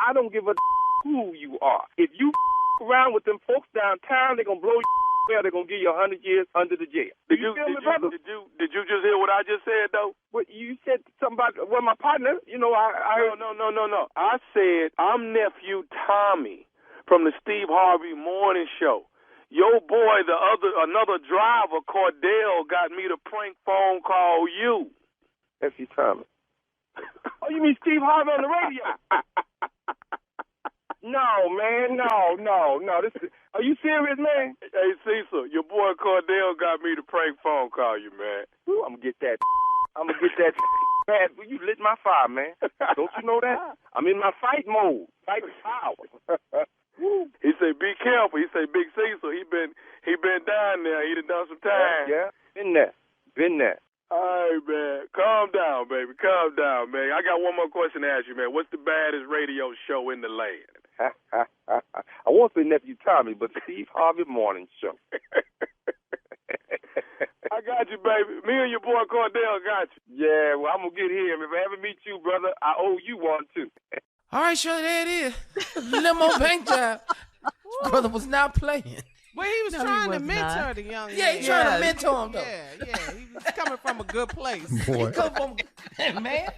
I don't give a who you are. If you around with them folks downtown, they're going to blow you. They're going to give you 100 years under the jail. Did you just hear what I just said, though? Well, you said something about, well, my partner, you know, I heard. No. I said I'm nephew Tommy from the Steve Harvey Morning Show. Your boy, another driver, Cordell, got me to prank phone call you. Nephew Tommy. Oh, you mean Steve Harvey on the radio? No, man, no. Are you serious, man? Hey, Cecil, your boy Cordell got me to prank phone call you, man. Ooh, I'm going to get that. Man, you lit my fire, man. Don't you know that? I'm in my fight mode. Fight power. He said, be careful. He said, Big Cecil, he been down there. He done some time. Yeah, been there. All right, man. Calm down, baby. Calm down, man. I got one more question to ask you, man. What's the baddest radio show in the land? I won't say Nephew Tommy, but Steve Harvey Morning Show. I got you, baby. Me and your boy Cordell got you. Yeah, well, I'm going to get him. If I ever meet you, brother, I owe you one, too. All right, Shirley, there it is. Limo bank job. Brother was not playing. Well, he was trying to mentor the young man. Yeah, he trying to mentor him, though. Yeah. He was coming from a good place. Boy. He come from, man.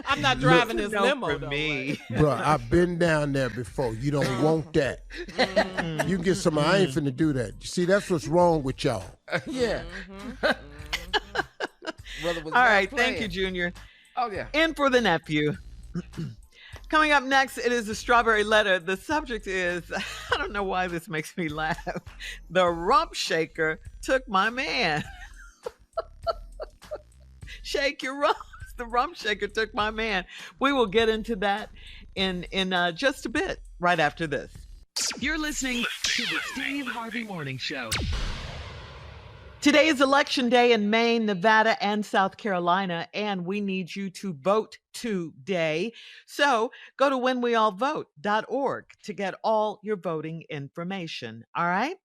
I'm not driving this No limo, for though. me. Bro, I've been down there before. You don't want that. You get some, I ain't finna do that. You see, that's what's wrong with y'all. Yeah. Brother was All not right, playing. thank you, Junior. Oh, yeah. In for the nephew. Coming up next, it is a strawberry letter. The subject is, I don't know why this makes me laugh. The rump shaker took my man. Shake your rumps. The rump shaker took my man. We will get into that in just a bit, right after this. You're listening to the Steve Harvey Morning Show. Today is election day in Maine, Nevada, and South Carolina, and we need you to vote today. So go to whenweallvote.org to get all your voting information. All right?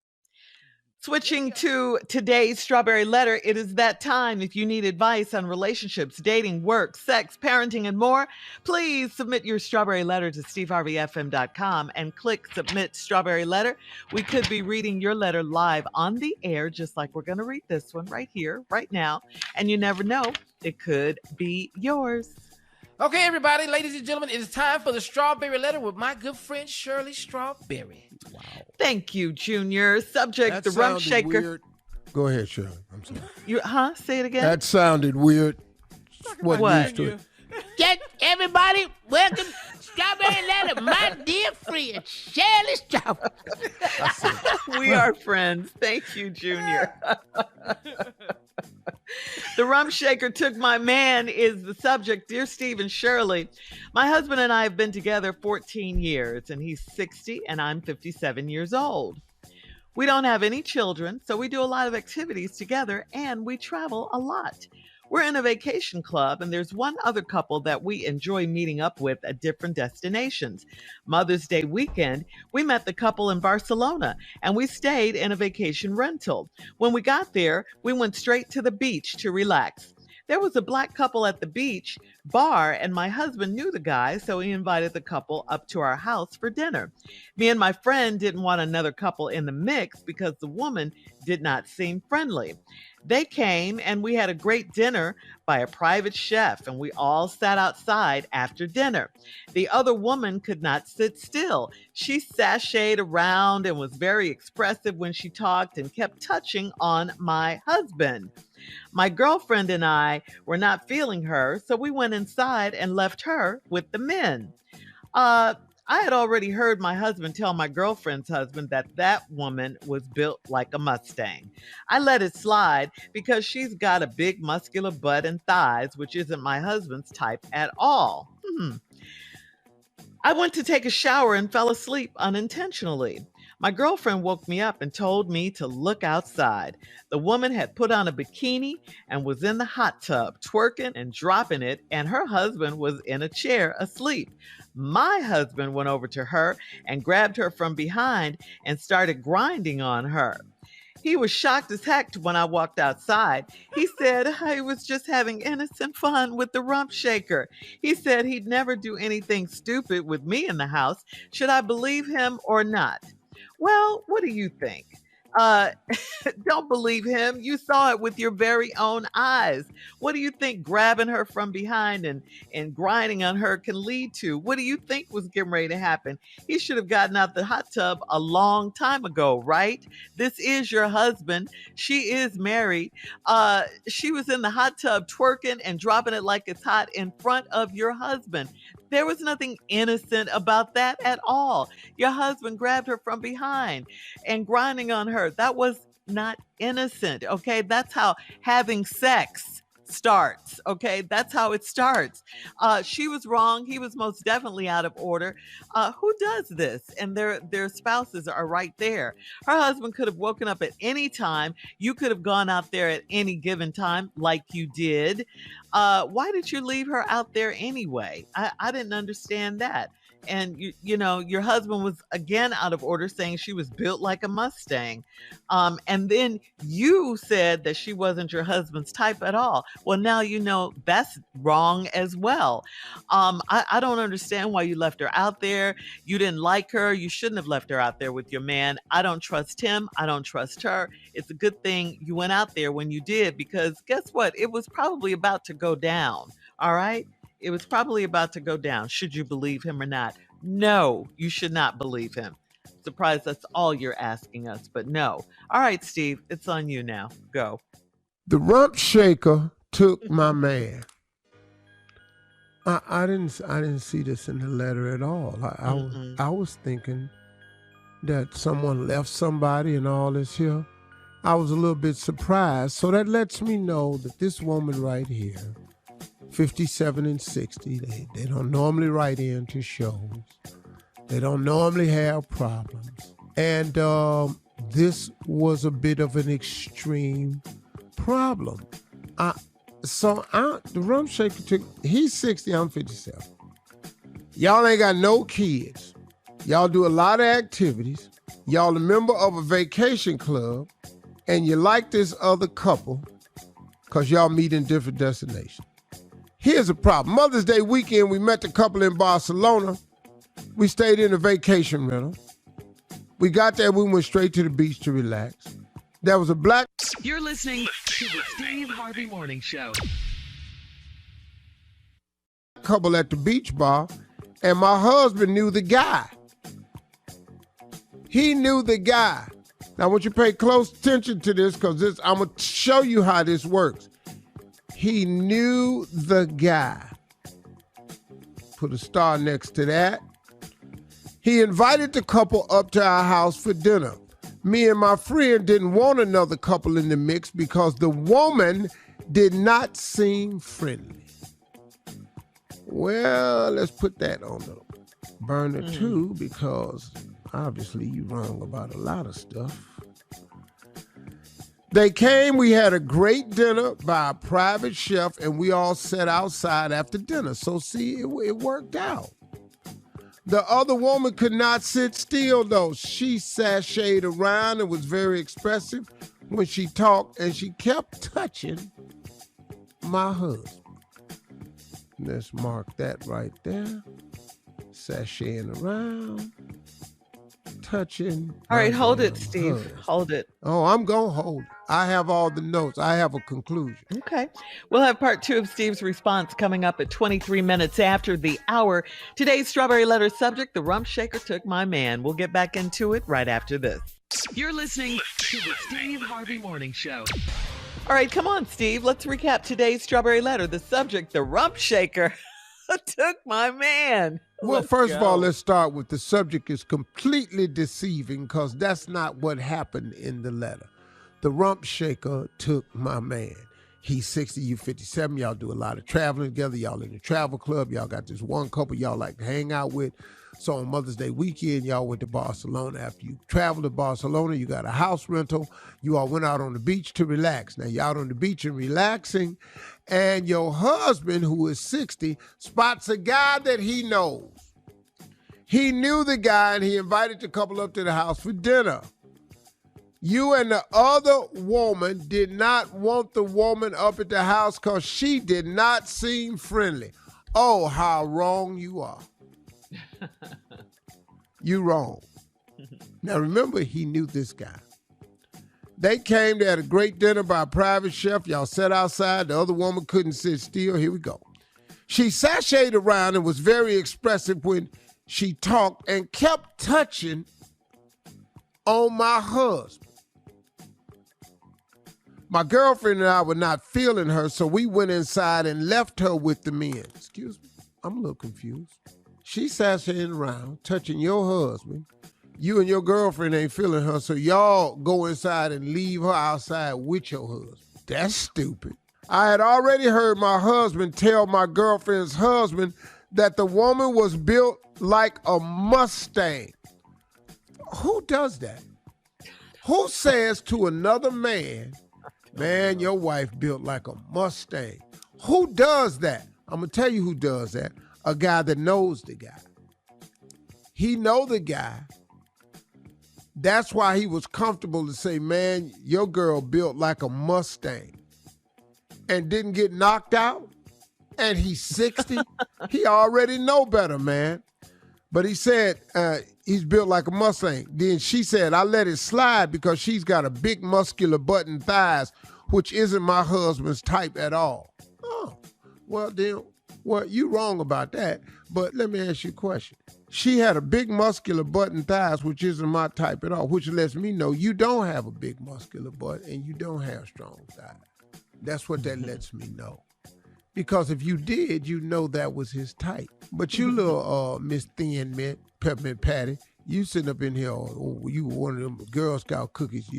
Switching to today's strawberry letter, it is that time. If you need advice on relationships, dating, work, sex, parenting, and more, please submit your strawberry letter to steveharveyfm.com and click submit strawberry letter. We could be reading your letter live on the air, just like we're going to read this one right here, right now. And you never know, it could be yours. Okay, everybody, ladies and gentlemen, it is time for the strawberry letter with my good friend Shirley Strawberry. Wow. Thank you, Junior. Subject, the rump shaker. Weird. Go ahead, Shirley. I'm sorry. Say it again? That sounded weird. What? Used to it. Just everybody, welcome Strawberry Letter, my dear friend, Shirley Strawberry. We are friends. Thank you, Junior. The rump shaker took my man is the subject. Dear Steve and Shirley, my husband and I have been together 14 years, and he's 60 and I'm 57 years old. We don't have any children, so we do a lot of activities together, and we travel a lot. We're in a vacation club, and there's one other couple that we enjoy meeting up with at different destinations. Mother's Day weekend, we met the couple in Barcelona, and we stayed in a vacation rental. When we got there, we went straight to the beach to relax. There was a black couple at the beach bar, and my husband knew the guy, so he invited the couple up to our house for dinner. Me and my friend didn't want another couple in the mix because the woman did not seem friendly. They came, and we had a great dinner by a private chef, and we all sat outside after dinner. The other woman could not sit still. She sashayed around and was very expressive when she talked and kept touching on my husband. My girlfriend and I were not feeling her, so we went inside and left her with the men. I had already heard my husband tell my girlfriend's husband that woman was built like a Mustang. I let it slide because she's got a big muscular butt and thighs, which isn't my husband's type at all. I went to take a shower and fell asleep unintentionally. My girlfriend woke me up and told me to look outside. The woman had put on a bikini and was in the hot tub, twerking and dropping it, and her husband was in a chair asleep. My husband went over to her and grabbed her from behind and started grinding on her. He was shocked as heck when I walked outside. He said I was just having innocent fun with the rump shaker. He said he'd never do anything stupid with me in the house. Should I believe him or not? Well, what do you think? Don't believe him. You saw it with your very own eyes. What do you think grabbing her from behind and grinding on her can lead to? What do you think was getting ready to happen? He should have gotten out the hot tub a long time ago, right? This is your husband. She is married. She was in the hot tub twerking and dropping it like it's hot in front of your husband. There was nothing innocent about that at all. Your husband grabbed her from behind and grinding on her. That was not innocent, okay? That's how having sex starts. Okay, that's how it starts. She was wrong. He was most definitely out of order. Who does this? And their spouses are right there. Her husband could have woken up at any time. You could have gone out there at any given time, like you did. Why did you leave her out there anyway? I didn't understand that. And you know, your husband was again out of order, saying she was built like a Mustang. And then you said that she wasn't your husband's type at all. Well, now you know that's wrong as well. I don't understand why you left her out there. You didn't like her. You shouldn't have left her out there with your man. I don't trust him. I don't trust her. It's a good thing you went out there when you did, because guess what? It was probably about to go down. All right? It was probably about to go down. Should you believe him or not? No, you should not believe him. Surprised that's all you're asking us, but no. All right, Steve, it's on you now. Go. The rump shaker took my man. I didn't see this in the letter at all. I was thinking that someone left somebody and all this here. I was a little bit surprised. So that lets me know that this woman right here, 57 and 60, they don't normally write into shows. They don't normally have problems. And this was a bit of an extreme problem. The rum shaker took, he's 60, I'm 57. Y'all ain't got no kids. Y'all do a lot of activities. Y'all a member of a vacation club, and you like this other couple because y'all meet in different destinations. Here's the problem. Mother's Day weekend, we met the couple in Barcelona. We stayed in a vacation rental. We got there, we went straight to the beach to relax. There was a black... You're listening to the Steve Harvey Morning Show. ...couple at the beach bar, and my husband knew the guy. He knew the guy. Now, I want you to pay close attention to this, because I'm going to show you how this works. He knew the guy. Put a star next to that. He invited the couple up to our house for dinner. Me and my friend didn't want another couple in the mix because the woman did not seem friendly. Well, let's put that on the burner too, because obviously you're wrong about a lot of stuff. They came, we had a great dinner by a private chef, and we all sat outside after dinner. So see, it worked out. The other woman could not sit still, though. She sashayed around and was very expressive when she talked, and she kept touching my husband. Let's mark that right there. Sashaying around, touching. All right, hold it, Steve. Husband. Hold it. Oh, I'm going to hold it. I have all the notes. I have a conclusion. Okay. We'll have part 2 of Steve's response coming up at 23 minutes after the hour. Today's Strawberry Letter subject, the rump shaker took my man. We'll get back into it right after this. You're listening to the Steve Harvey Morning Show. All right, come on, Steve. Let's recap today's Strawberry Letter. The subject, the rump shaker took my man. Well, first of all, let's start with the subject is completely deceiving, because that's not what happened in the letter. The rump shaker took my man. He's 60, you 57. Y'all do a lot of traveling together. Y'all in the travel club. Y'all got this one couple y'all like to hang out with. So on Mother's Day weekend, y'all went to Barcelona. After you traveled to Barcelona, you got a house rental. You all went out on the beach to relax. Now, you're out on the beach and relaxing, and your husband, who is 60, spots a guy that he knows. He knew the guy, and he invited the couple up to the house for dinner. You and the other woman did not want the woman up at the house because she did not seem friendly. Oh, how wrong you are. You wrong. Now remember, he knew this guy. They came, they had a great dinner by a private chef. Y'all sat outside. The other woman couldn't sit still. Here we go. She sashayed around and was very expressive when she talked and kept touching on my husband. My girlfriend and I were not feeling her, so we went inside and left her with the men. Excuse me, I'm a little confused. She sashaying around, touching your husband. You and your girlfriend ain't feeling her, so y'all go inside and leave her outside with your husband. That's stupid. I had already heard my husband tell my girlfriend's husband that the woman was built like a Mustang. Who does that? Who says to another man, man, your wife built like a Mustang? Who does that? I'm going to tell you who does that. A guy that knows the guy. He know the guy. That's why he was comfortable to say, man, your girl built like a Mustang and didn't get knocked out. And he's 60. He already know better, man. But he said he's built like a Mustang. Then she said, I let it slide because she's got a big muscular butt and thighs, which isn't my husband's type at all. Oh, well, then, you wrong about that. But let me ask you a question. She had a big muscular butt and thighs, which isn't my type at all, which lets me know you don't have a big muscular butt and you don't have strong thighs. That's what that lets me know. Because if you did, you know that was his type. But you little Miss Thin Mint, Peppermint Patty, you sitting up in here, you one of them Girl Scout cookies,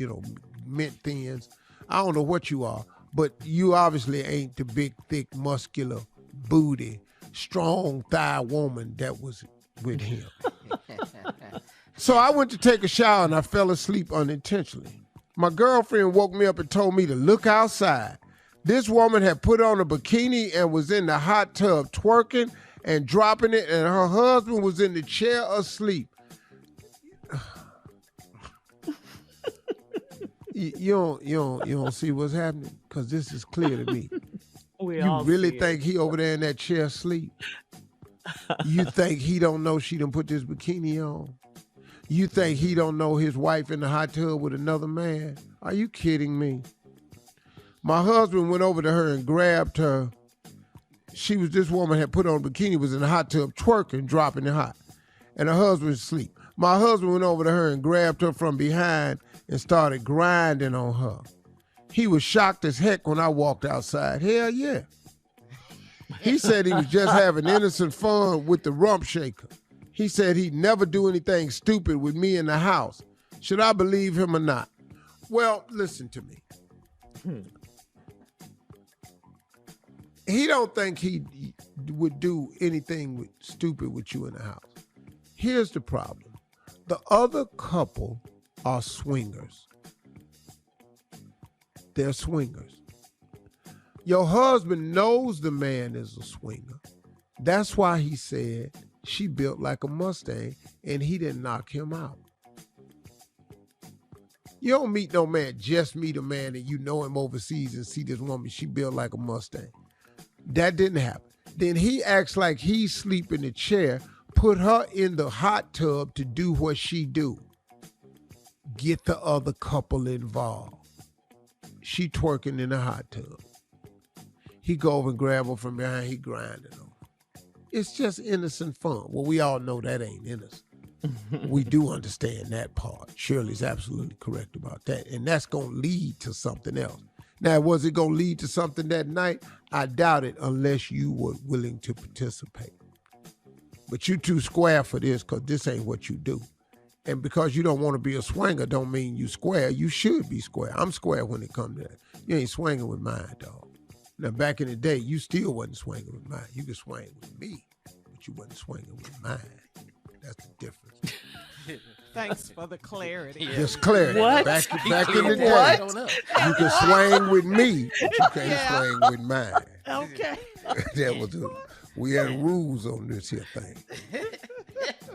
mint thins. I don't know what you are, but you obviously ain't the big, thick, muscular, booty, strong thigh woman that was with him. So I went to take a shower and I fell asleep unintentionally. My girlfriend woke me up and told me to look outside. This woman had put on a bikini and was in the hot tub twerking and dropping it, and her husband was in the chair asleep. You don't see what's happening? Because this is clear to me. You really think he over there in that chair asleep? You think he don't know she done put this bikini on? You think he don't know his wife in the hot tub with another man? Are you kidding me? My husband went over to her and grabbed her. This woman had put on a bikini, was in the hot tub twerking, dropping it hot. And her husband was asleep. My husband went over to her and grabbed her from behind and started grinding on her. He was shocked as heck when I walked outside. Hell yeah. He said he was just having innocent fun with the rump shaker. He said he'd never do anything stupid with me in the house. Should I believe him or not? Well, listen to me. He don't think he would do anything stupid with you in the house. Here's the problem. The other couple are swingers. They're swingers. Your husband knows the man is a swinger. That's why he said she built like a Mustang and he didn't knock him out. You don't meet no man, just meet a man and you know him overseas and see this woman, she built like a Mustang. That didn't happen. Then he acts like he's sleep in the chair, put her in the hot tub to do what she do. Get the other couple involved. She twerking in the hot tub. He go over and grab her from behind, he grinding her. It's just innocent fun. Well, we all know that ain't innocent. We do understand that part. Shirley's absolutely correct about that. And that's going to lead to something else. Now, was it going to lead to something that night? I doubt it unless you were willing to participate. But you too square for this because this ain't what you do. And because you don't want to be a swinger don't mean you square. You should be square. I'm square when it comes to that. You ain't swinging with mine, dog. Now, back in the day, you still wasn't swinging with mine. You could swing with me, but you wasn't swinging with mine. That's the difference. Thanks for the clarity. Just clarity. What? Back in the day, you can swing with me, but you can't swing with mine. Okay. We had rules on this here thing.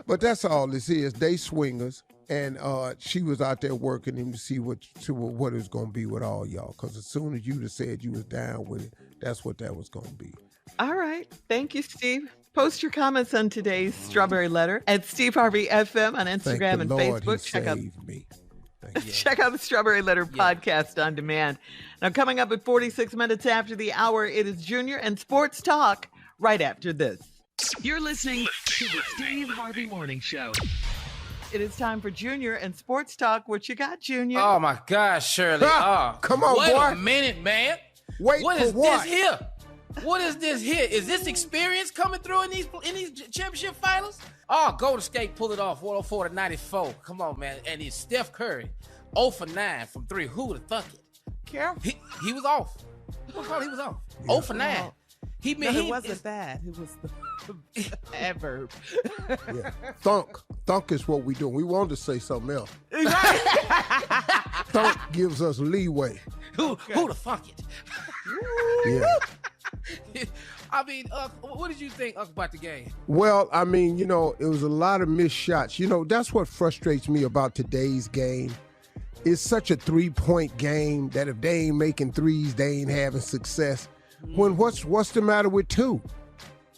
But that's all this is. They swingers, and she was out there working him to see what it was going to be with all y'all. Because as soon as you just said you was down with it, that's what that was going to be. All right. Thank you, Steve. Post your comments on today's Strawberry Letter at Steve Harvey FM on Instagram and Lord, Facebook. Check out the Strawberry Letter podcast on demand. Now, coming up at 46 minutes after the hour, it is Junior and Sports Talk right after this. You're listening to the Steve Harvey Morning Show. It is time for Junior and Sports Talk. What you got, Junior? Oh, my gosh, Shirley. Come on, wait boy. Wait a minute, man. What is this here? What is this here? Is this experience coming through in these championship finals? Oh, Golden State pulled it off, 104 to 94. Come on, man. And it's Steph Curry, 0 for 9 from 3. Who would have thunk it? Careful. He was off. What call he was off? 0 for 9. It wasn't that. It was the adverb. Yeah. Thunk is what we do. We wanted to say something else. Thunk gives us leeway. Who the fuck it? Yeah. I mean, what did you think about the game? Well, I mean, it was a lot of missed shots. That's what frustrates me about today's game. It's such a 3-point game that if they ain't making threes, they ain't having success. When what's the matter with 2?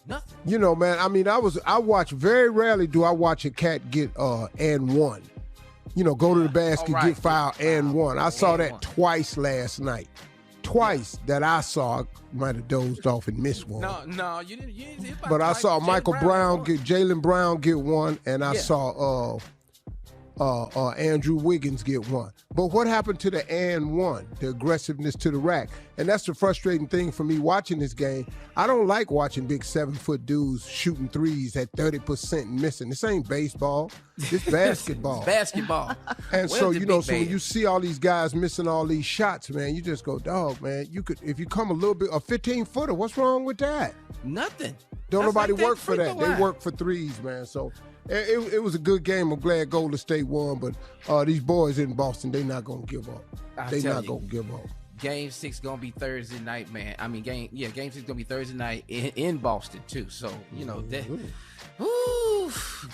Nothing. Man, I mean, I watch, very rarely do I watch a cat get and one. Go to the basket, get fouled, and one. I saw that twice last night. Twice that I saw. I might have dozed off and missed one. No, you didn't. But I saw Jaylen Brown get one, and I saw Andrew Wiggins get one. But what happened to the and one, the aggressiveness to the rack? And that's the frustrating thing for me watching this game. I don't like watching big 7-foot dudes shooting threes at 30% and missing. This ain't baseball. This basketball. It's basketball. And so, when you see all these guys missing all these shots, man, you just go, dog, man, you could, if you come a little bit, a 15-footer, what's wrong with that? Nothing. Don't That's nobody like work for that. They work for threes, man. So it was a good game. I'm glad Golden State won, but these boys in Boston, they not going to give up. They not going to give up. Game 6 going to be Thursday night, man. I mean, Game 6 going to be Thursday night in Boston, too. So, they're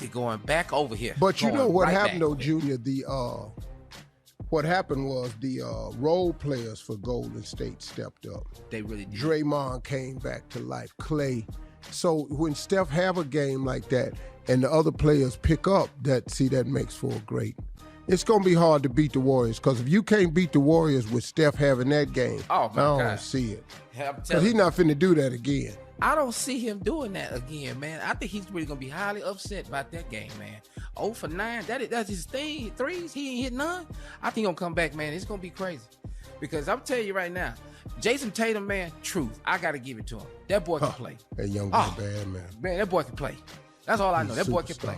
going back over here. But what happened, though, Junior? What happened was the role players for Golden State stepped up. They really did. Draymond came back to life. Clay. So when Steph have a game like that and the other players pick up, that makes for a great. It's going to be hard to beat the Warriors because if you can't beat the Warriors with Steph having that game, I don't see it. Because he's not finna do that again. I don't see him doing that again, man. I think he's really going to be highly upset about that game, man. 0 for 9, that's his thing. Threes, he ain't hit none. I think he's going to come back, man. It's going to be crazy. Because I'm telling you right now, Jason Tatum, man, truth. I got to give it to him. That boy can play. That young boy bad, man. Man, that boy can play. That's all I know. That boy can play.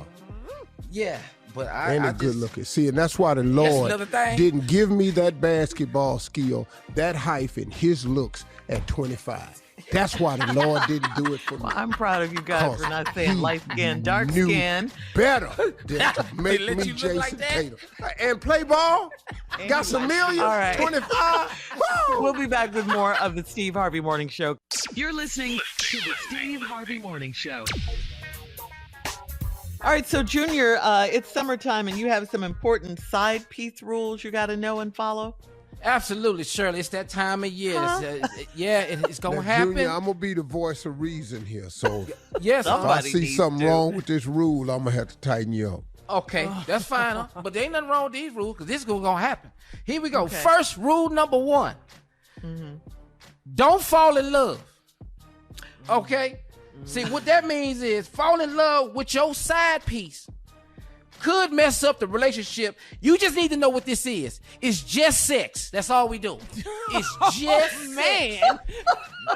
Yeah, but I good looking. See, and that's why the Lord didn't give me that basketball skill, that height, and his looks at 25. That's why the Lord didn't do it for me. Well, I'm proud of you guys for not saying light skin, dark skin. Better than to make me Jason like Tatum. And play ball. Got some millions. All right. 25. We'll be back with more of the Steve Harvey Morning Show. You're listening to the Steve Harvey Morning Show. All right, so Junior, it's summertime and you have some important side piece rules you got to know and follow. Absolutely, Shirley. It's that time of year. It's going to happen. Junior, I'm going to be the voice of reason here. So yes, if I see something wrong with this rule, I'm going to have to tighten you up. Okay, that's fine. Huh? But there ain't nothing wrong with these rules because this is going to happen. Here we go. Okay. First rule number 1. Mm-hmm. Don't fall in love. Okay? Mm-hmm. See, what that means is fall in love with your side piece. Could mess up the relationship. You just need to know what this is. It's just sex. That's all we do. It's just man.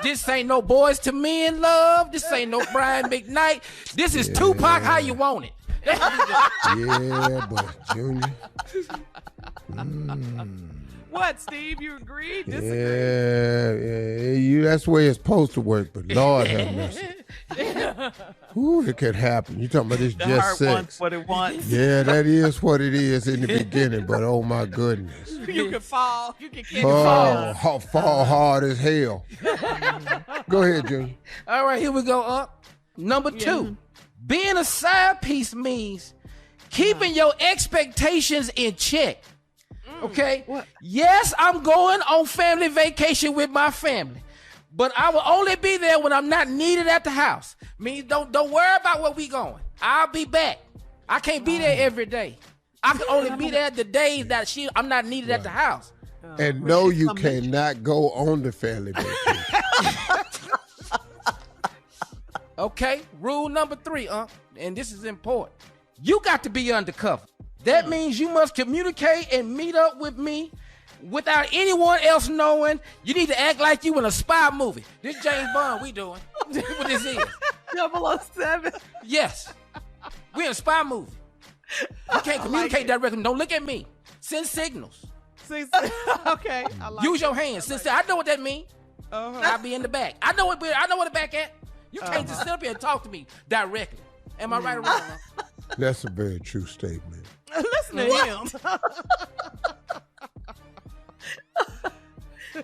This ain't no Boys to Men love. This ain't no Brian McKnight. This is Tupac. How you want it? Yeah, but Junior. What, Steve? You agree? Disagree? Yeah. That's the way it's supposed to work. But Lord have mercy. Ooh, it could happen. You talking about this just heart sex? Wants what it wants. Yeah, that is what it is in the beginning. But oh my goodness, you can fall. You can fall hard as hell. Go ahead, Junior. All right, here we go. Number 2, being a side piece means keeping your expectations in check. Okay. What? Yes, I'm going on family vacation with my family. But I will only be there when I'm not needed at the house. Means don't worry about where we going. I'll be back. I can't be there every day. I can only be there the days that I'm not needed at the house. And no, you cannot go on the family vacation. Okay, rule number 3, and this is important. You got to be undercover. That means you must communicate and meet up with me without anyone else knowing. You need to act like you in a spy movie. This James Bond we doing. What this is. 007. Yes. We're in a spy movie. You can't communicate directly. Don't look at me. Send signals. Okay. Use your hands. I know what that means. I'll be in the back. I know where the back at. You can't just sit up here and talk to me directly. Am I right or wrong? That's a very true statement. Listen to him.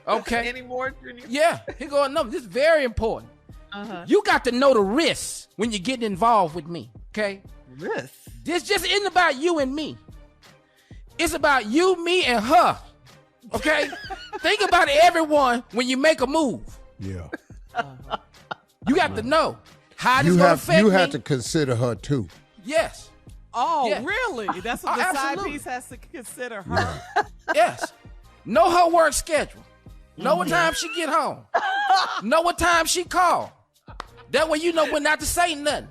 Okay. Any more, Junior? Yeah. Here go another. This is very important. You got to know the risks when you're getting involved with me. Okay. Risks. This just isn't about you and me. It's about you, me, and her. Okay? Think about everyone when you make a move. Yeah. You got to know how this going to affect me. You have to consider her too. Yes. Oh, yes. Really? That's what the absolutely. side piece has to consider her. Yes. Know her work schedule. Know what time she get home. Know what time she call. That way you know when not to say nothing.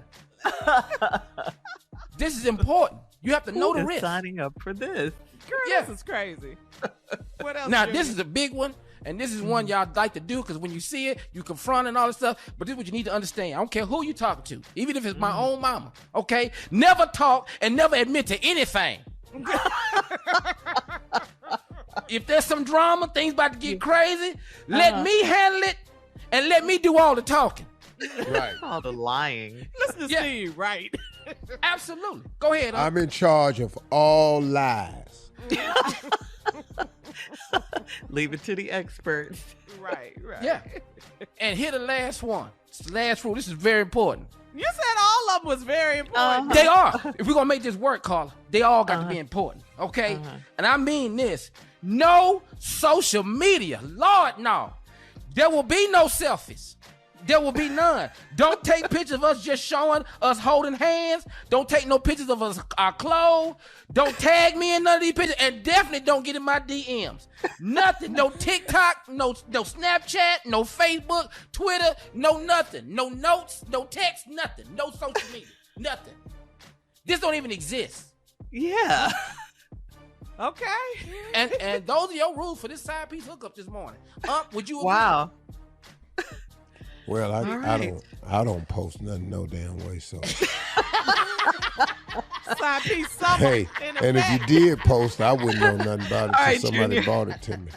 This is important. You have to know the risk. Signing up for this. Girl, this is crazy. What else? Now, this is a big one, and this is one y'all like to do because when you see it, you confront and all this stuff. But this is what you need to understand. I don't care who you talking to, even if it's my own mama. Okay, never talk and never admit to anything. If there's some drama, things about to get crazy, let me handle it and let me do all the talking. Right. All the lying. Listen to Steve, right? Absolutely. Go ahead. I'm in charge of all lies. Leave it to the experts. Right. Yeah. And here the last one. It's the last rule. This is very important. You said all of them was very important. They are. If we're going to make this work, Carla, they all got to be important. Okay? And I mean this. No social media. Lord, no. There will be no selfies. There will be none. Don't take pictures of us just showing us holding hands. Don't take no pictures of us, our clothes. Don't tag me in none of these pictures. And definitely don't get in my DMs. Nothing. No TikTok, no Snapchat, no Facebook, Twitter, no nothing. No notes, no text, nothing. No social media. Nothing. This don't even exist. Yeah. Okay. And those are your rules for this side piece hookup this morning. Would you agree? Wow. Well, I don't post nothing no damn way, so. Side piece Hey, and if you did post, I wouldn't know nothing about it until somebody Junior. brought it to me.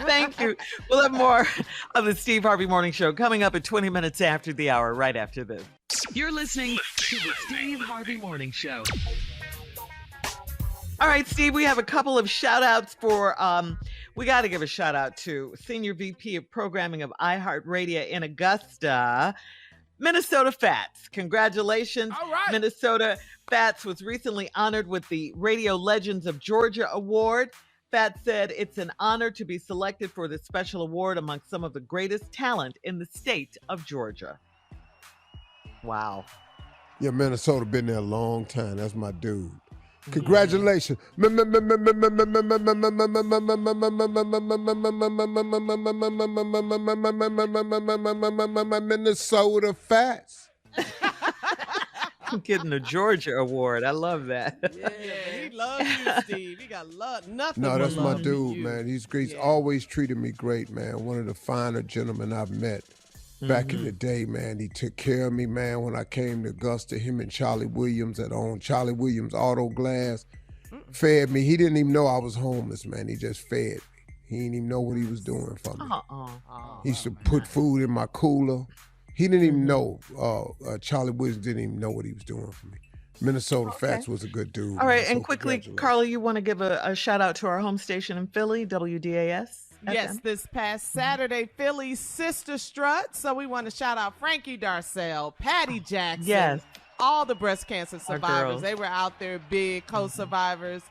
Thank you. We'll have more of the Steve Harvey Morning Show coming up at 20 minutes after the hour, right after this. You're listening to the Steve Harvey Morning Show. All right, Steve, we have a couple of shout outs for, we got to give a shout out to Senior VP of Programming of iHeartRadio in Augusta, Minnesota Fats. Congratulations. All right. Minnesota Fats was recently honored with the Radio Legends of Georgia Award. Fats said it's an honor to be selected for this special award among some of the greatest talent in the state of Georgia. Wow. Yeah, Minnesota been there a long time. That's my dude. Congratulations. Minnesota Fats. Getting a Georgia award. I love that. Yeah, he loves you, Steve. He got nothing. No, that's my love dude, you. man. He's great. He's always treated me great, man. One of the finer gentlemen I've met. Back in the day, man, he took care of me, man. When I came to Augusta, him and Charlie Williams that owned Charlie Williams Auto Glass fed me. He didn't even know I was homeless, man. He just fed me. He didn't even know what he was doing for me. He used to put food in my cooler. He didn't even know. Charlie Williams didn't even know what he was doing for me. Minnesota Fats was a good dude. All right, man. and quickly, Carla, you want to give a shout out to our home station in Philly, WDAS? Yes, this past Saturday, Philly's Sister Strut. So we want to shout out Frankie Darcell, Patty Jackson, Yes. all the breast cancer survivors. girls. They were out there, big co-survivors,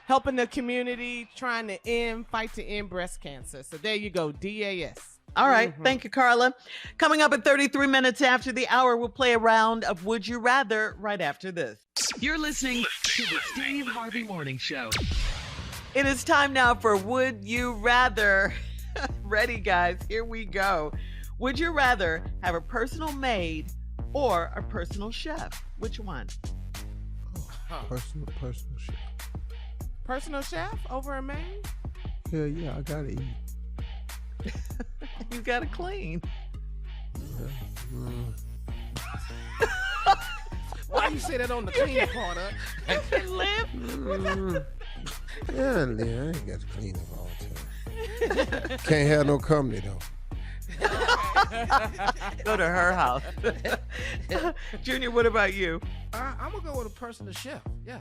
helping the community, trying to fight to end breast cancer. So there you go, DAS. All right. Thank you, Carla. Coming up at 33 minutes after the hour, we'll play a round of Would You Rather right after this. You're listening to the Steve Harvey Morning Show. It is time now for Would You Rather. Ready, guys? Here we go. Would you rather have a personal maid or a personal chef? Which one? Personal chef. Personal chef over a maid? Hell yeah, I gotta eat. You gotta clean. Why you say that on the cleaning part, huh? You can live. Yeah, I ain't got to clean up all the time. Can't have no company though. Go to her house. Junior, what about you? I'm gonna go with a personal chef. Yeah.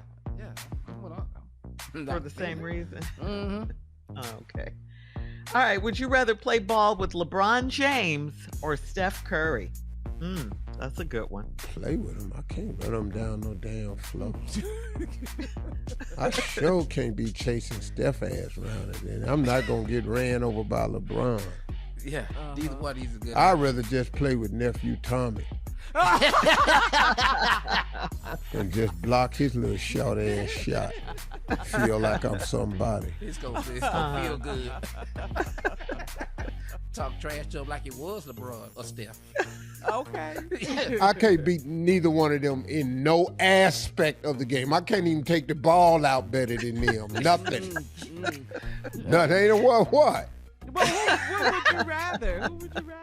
For the same reason. Mm-hmm. Okay. All right. Would you rather play ball with LeBron James or Steph Curry? That's a good one. Play with him. I can't run him down no damn floor. I sure can't be chasing Steph ass around it. And I'm not going to get ran over by LeBron. Yeah, neither one of these is good. I'd rather just play with nephew Tommy. And just block his little short ass shot. Feel like I'm somebody. It's gonna feel good. Talk trash to him like it was LeBron or Steph. Okay. I can't beat neither one of them in no aspect of the game. I can't even take the ball out better than them. Nothing. Nothing. Ain't a what? Well, who would you rather?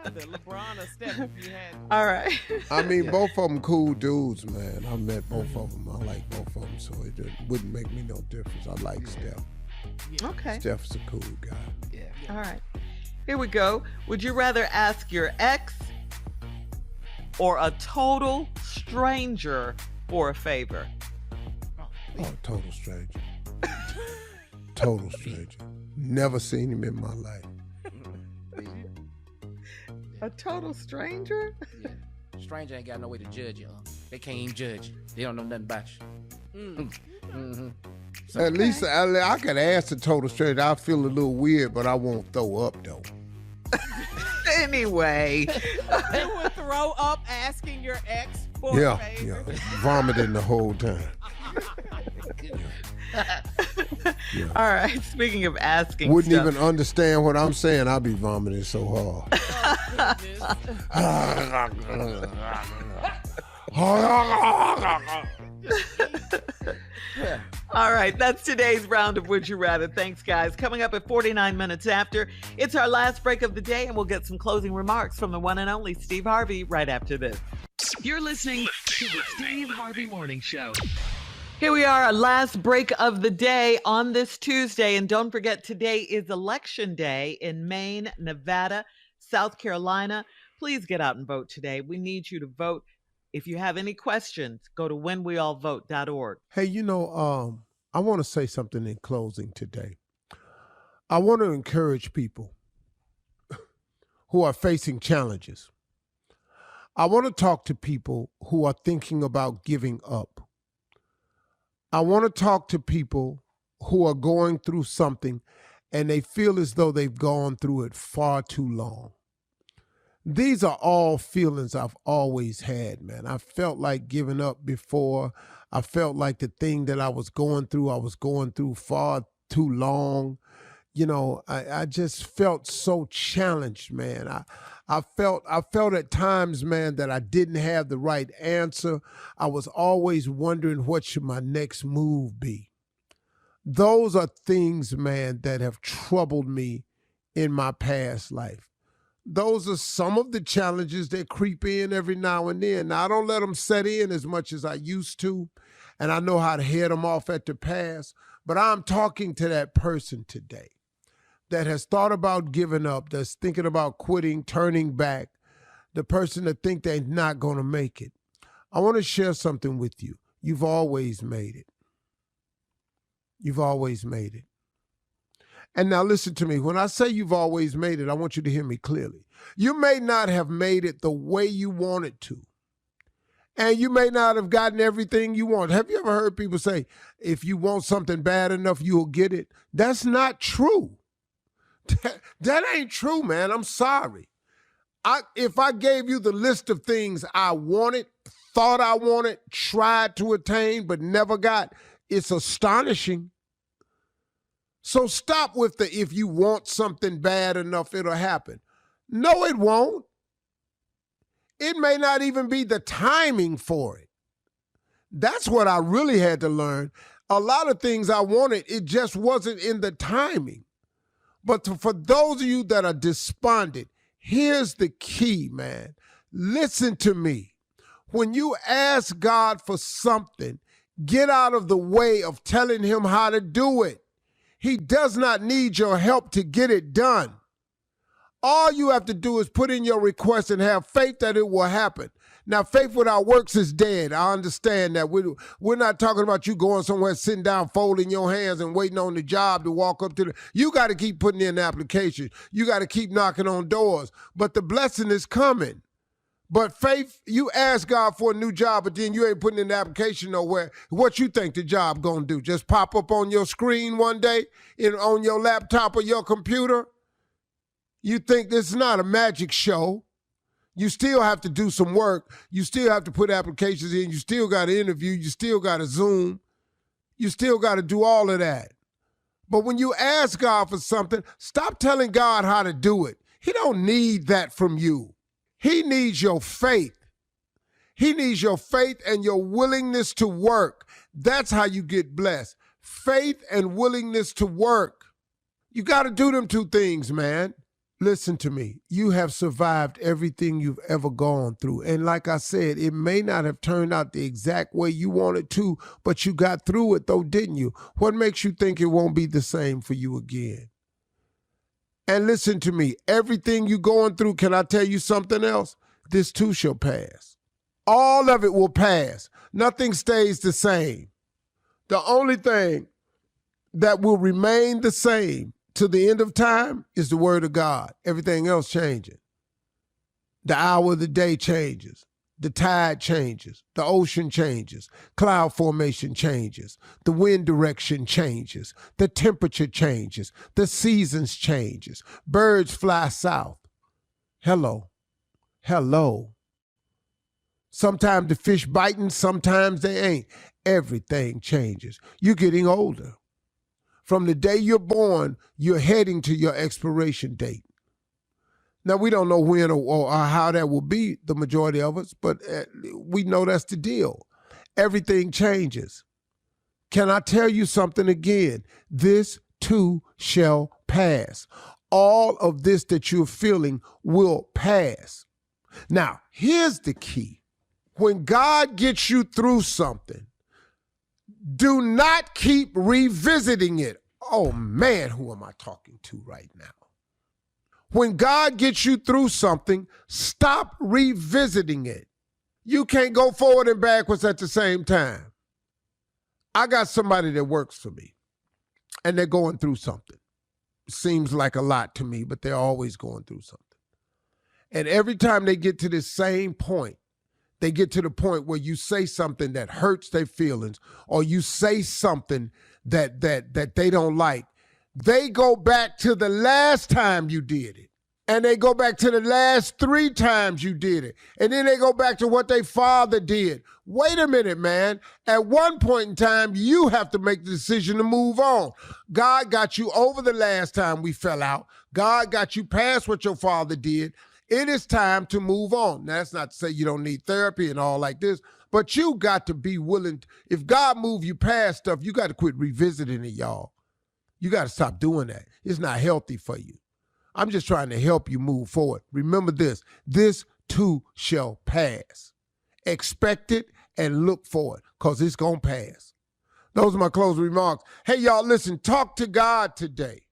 LeBron or Steph if you had? All right. I mean, both of them cool dudes, man. I met both of them. I like both of them, so it wouldn't make me no difference. I like Steph. Okay. Steph's a cool guy. Yeah. All right. Here we go. Would you rather ask your ex or a total stranger for a favor? Oh, total stranger. Total stranger. Never seen him in my life. A total stranger? Yeah. Stranger ain't got no way to judge you. They can't even judge you. They don't know nothing about you. Mm-hmm. So, at least I could ask a total stranger. I feel a little weird, but I won't throw up, though. Anyway. You would throw up asking your ex for a favor? Yeah. Vomiting the whole time. Yeah. All right. Speaking of asking, wouldn't even understand what I'm saying. I'd be vomiting so hard. All right, that's today's round of Would You Rather. Thanks, guys. Coming up at 49 minutes after, it's our last break of the day, and we'll get some closing remarks from the one and only Steve Harvey right after this. You're listening to the Steve Harvey Morning Show. Here we are, our last break of the day on this Tuesday. And don't forget, today is Election Day in Maine, Nevada, South Carolina. Please get out and vote today. We need you to vote. If you have any questions, go to whenweallvote.org. Hey, I want to say something in closing today. I want to encourage people who are facing challenges. I want to talk to people who are thinking about giving up. I want to talk to people who are going through something and they feel as though they've gone through it far too long. These are all feelings I've always had, man. I felt like giving up before. I felt like the thing that I was going through far too long. I just felt so challenged, man. I felt at times, man, that I didn't have the right answer. I was always wondering what should my next move be. Those are things, man, that have troubled me in my past life. Those are some of the challenges that creep in every now and then. Now, I don't let them set in as much as I used to, and I know how to head them off at the pass, but I'm talking to that person today that has thought about giving up, that's thinking about quitting, turning back, the person that think they're not going to make it. I want to share something with you. You've always made it. You've always made it. And now listen to me. When I say you've always made it, I want you to hear me clearly. You may not have made it the way you wanted to. And you may not have gotten everything you want. Have you ever heard people say, if you want something bad enough, you'll get it? That's not true. That ain't true, man. I'm sorry. If I gave you the list of things I wanted, thought I wanted, tried to attain, but never got, it's astonishing. So stop with the if you want something bad enough, it'll happen. No, it won't. It may not even be the timing for it. That's what I really had to learn. A lot of things I wanted, it just wasn't in the timing. But for those of you that are despondent, here's the key, man. Listen to me. When you ask God for something, get out of the way of telling him how to do it. He does not need your help to get it done. All you have to do is put in your request and have faith that it will happen. Now, faith without works is dead. I understand that. We're not talking about you going somewhere, sitting down, folding your hands and waiting on the job to walk up to the... You got to keep putting in applications. You got to keep knocking on doors. But the blessing is coming. But faith, you ask God for a new job, but then you ain't putting in the application nowhere. What you think the job going to do? Just pop up on your screen one day on your laptop or your computer? You think this is not a magic show. You still have to do some work. You still have to put applications in. You still got to interview. You still got to Zoom. You still got to do all of that. But when you ask God for something, stop telling God how to do it. He don't need that from you. He needs your faith. He needs your faith and your willingness to work. That's how you get blessed. Faith and willingness to work. You got to do them two things, man. Listen to me. You have survived everything you've ever gone through. And like I said, it may not have turned out the exact way you wanted to, but you got through it though, didn't you? What makes you think it won't be the same for you again? And listen to me. Everything you're going through, can I tell you something else? This too shall pass. All of it will pass. Nothing stays the same. The only thing that will remain the same to the end of time is the word of God. Everything else changes. The hour of the day changes. The tide changes. The ocean changes. Cloud formation changes. The wind direction changes. The temperature changes. The seasons changes. Birds fly south. Hello. Hello. Sometimes the fish biting, sometimes they ain't. Everything changes. You're getting older. From the day you're born, you're heading to your expiration date. Now, we don't know when or how that will be, the majority of us, but we know that's the deal. Everything changes. Can I tell you something again? This too shall pass. All of this that you're feeling will pass. Now, here's the key. When God gets you through something, do not keep revisiting it. Oh man, who am I talking to right now? When God gets you through something, stop revisiting it. You can't go forward and backwards at the same time. I got somebody that works for me, and they're going through something. Seems like a lot to me, but they're always going through something. And every time they get to this same point, they get to the point where you say something that hurts their feelings, or you say something that they don't like. They go back to the last time you did it. And they go back to the last 3 times you did it. And then they go back to what their father did. Wait a minute, man. At one point in time, you have to make the decision to move on. God got you over the last time we fell out. God got you past what your father did. It is time to move on. Now, that's not to say you don't need therapy and all like this, but you got to be willing. If God moved you past stuff, you got to quit revisiting it, y'all. You got to stop doing that. It's not healthy for you. I'm just trying to help you move forward. Remember this. This too shall pass. Expect it and look for it, because it's going to pass. Those are my closing remarks. Hey, y'all, listen, talk to God today.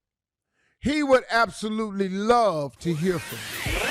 He would absolutely love to hear from you.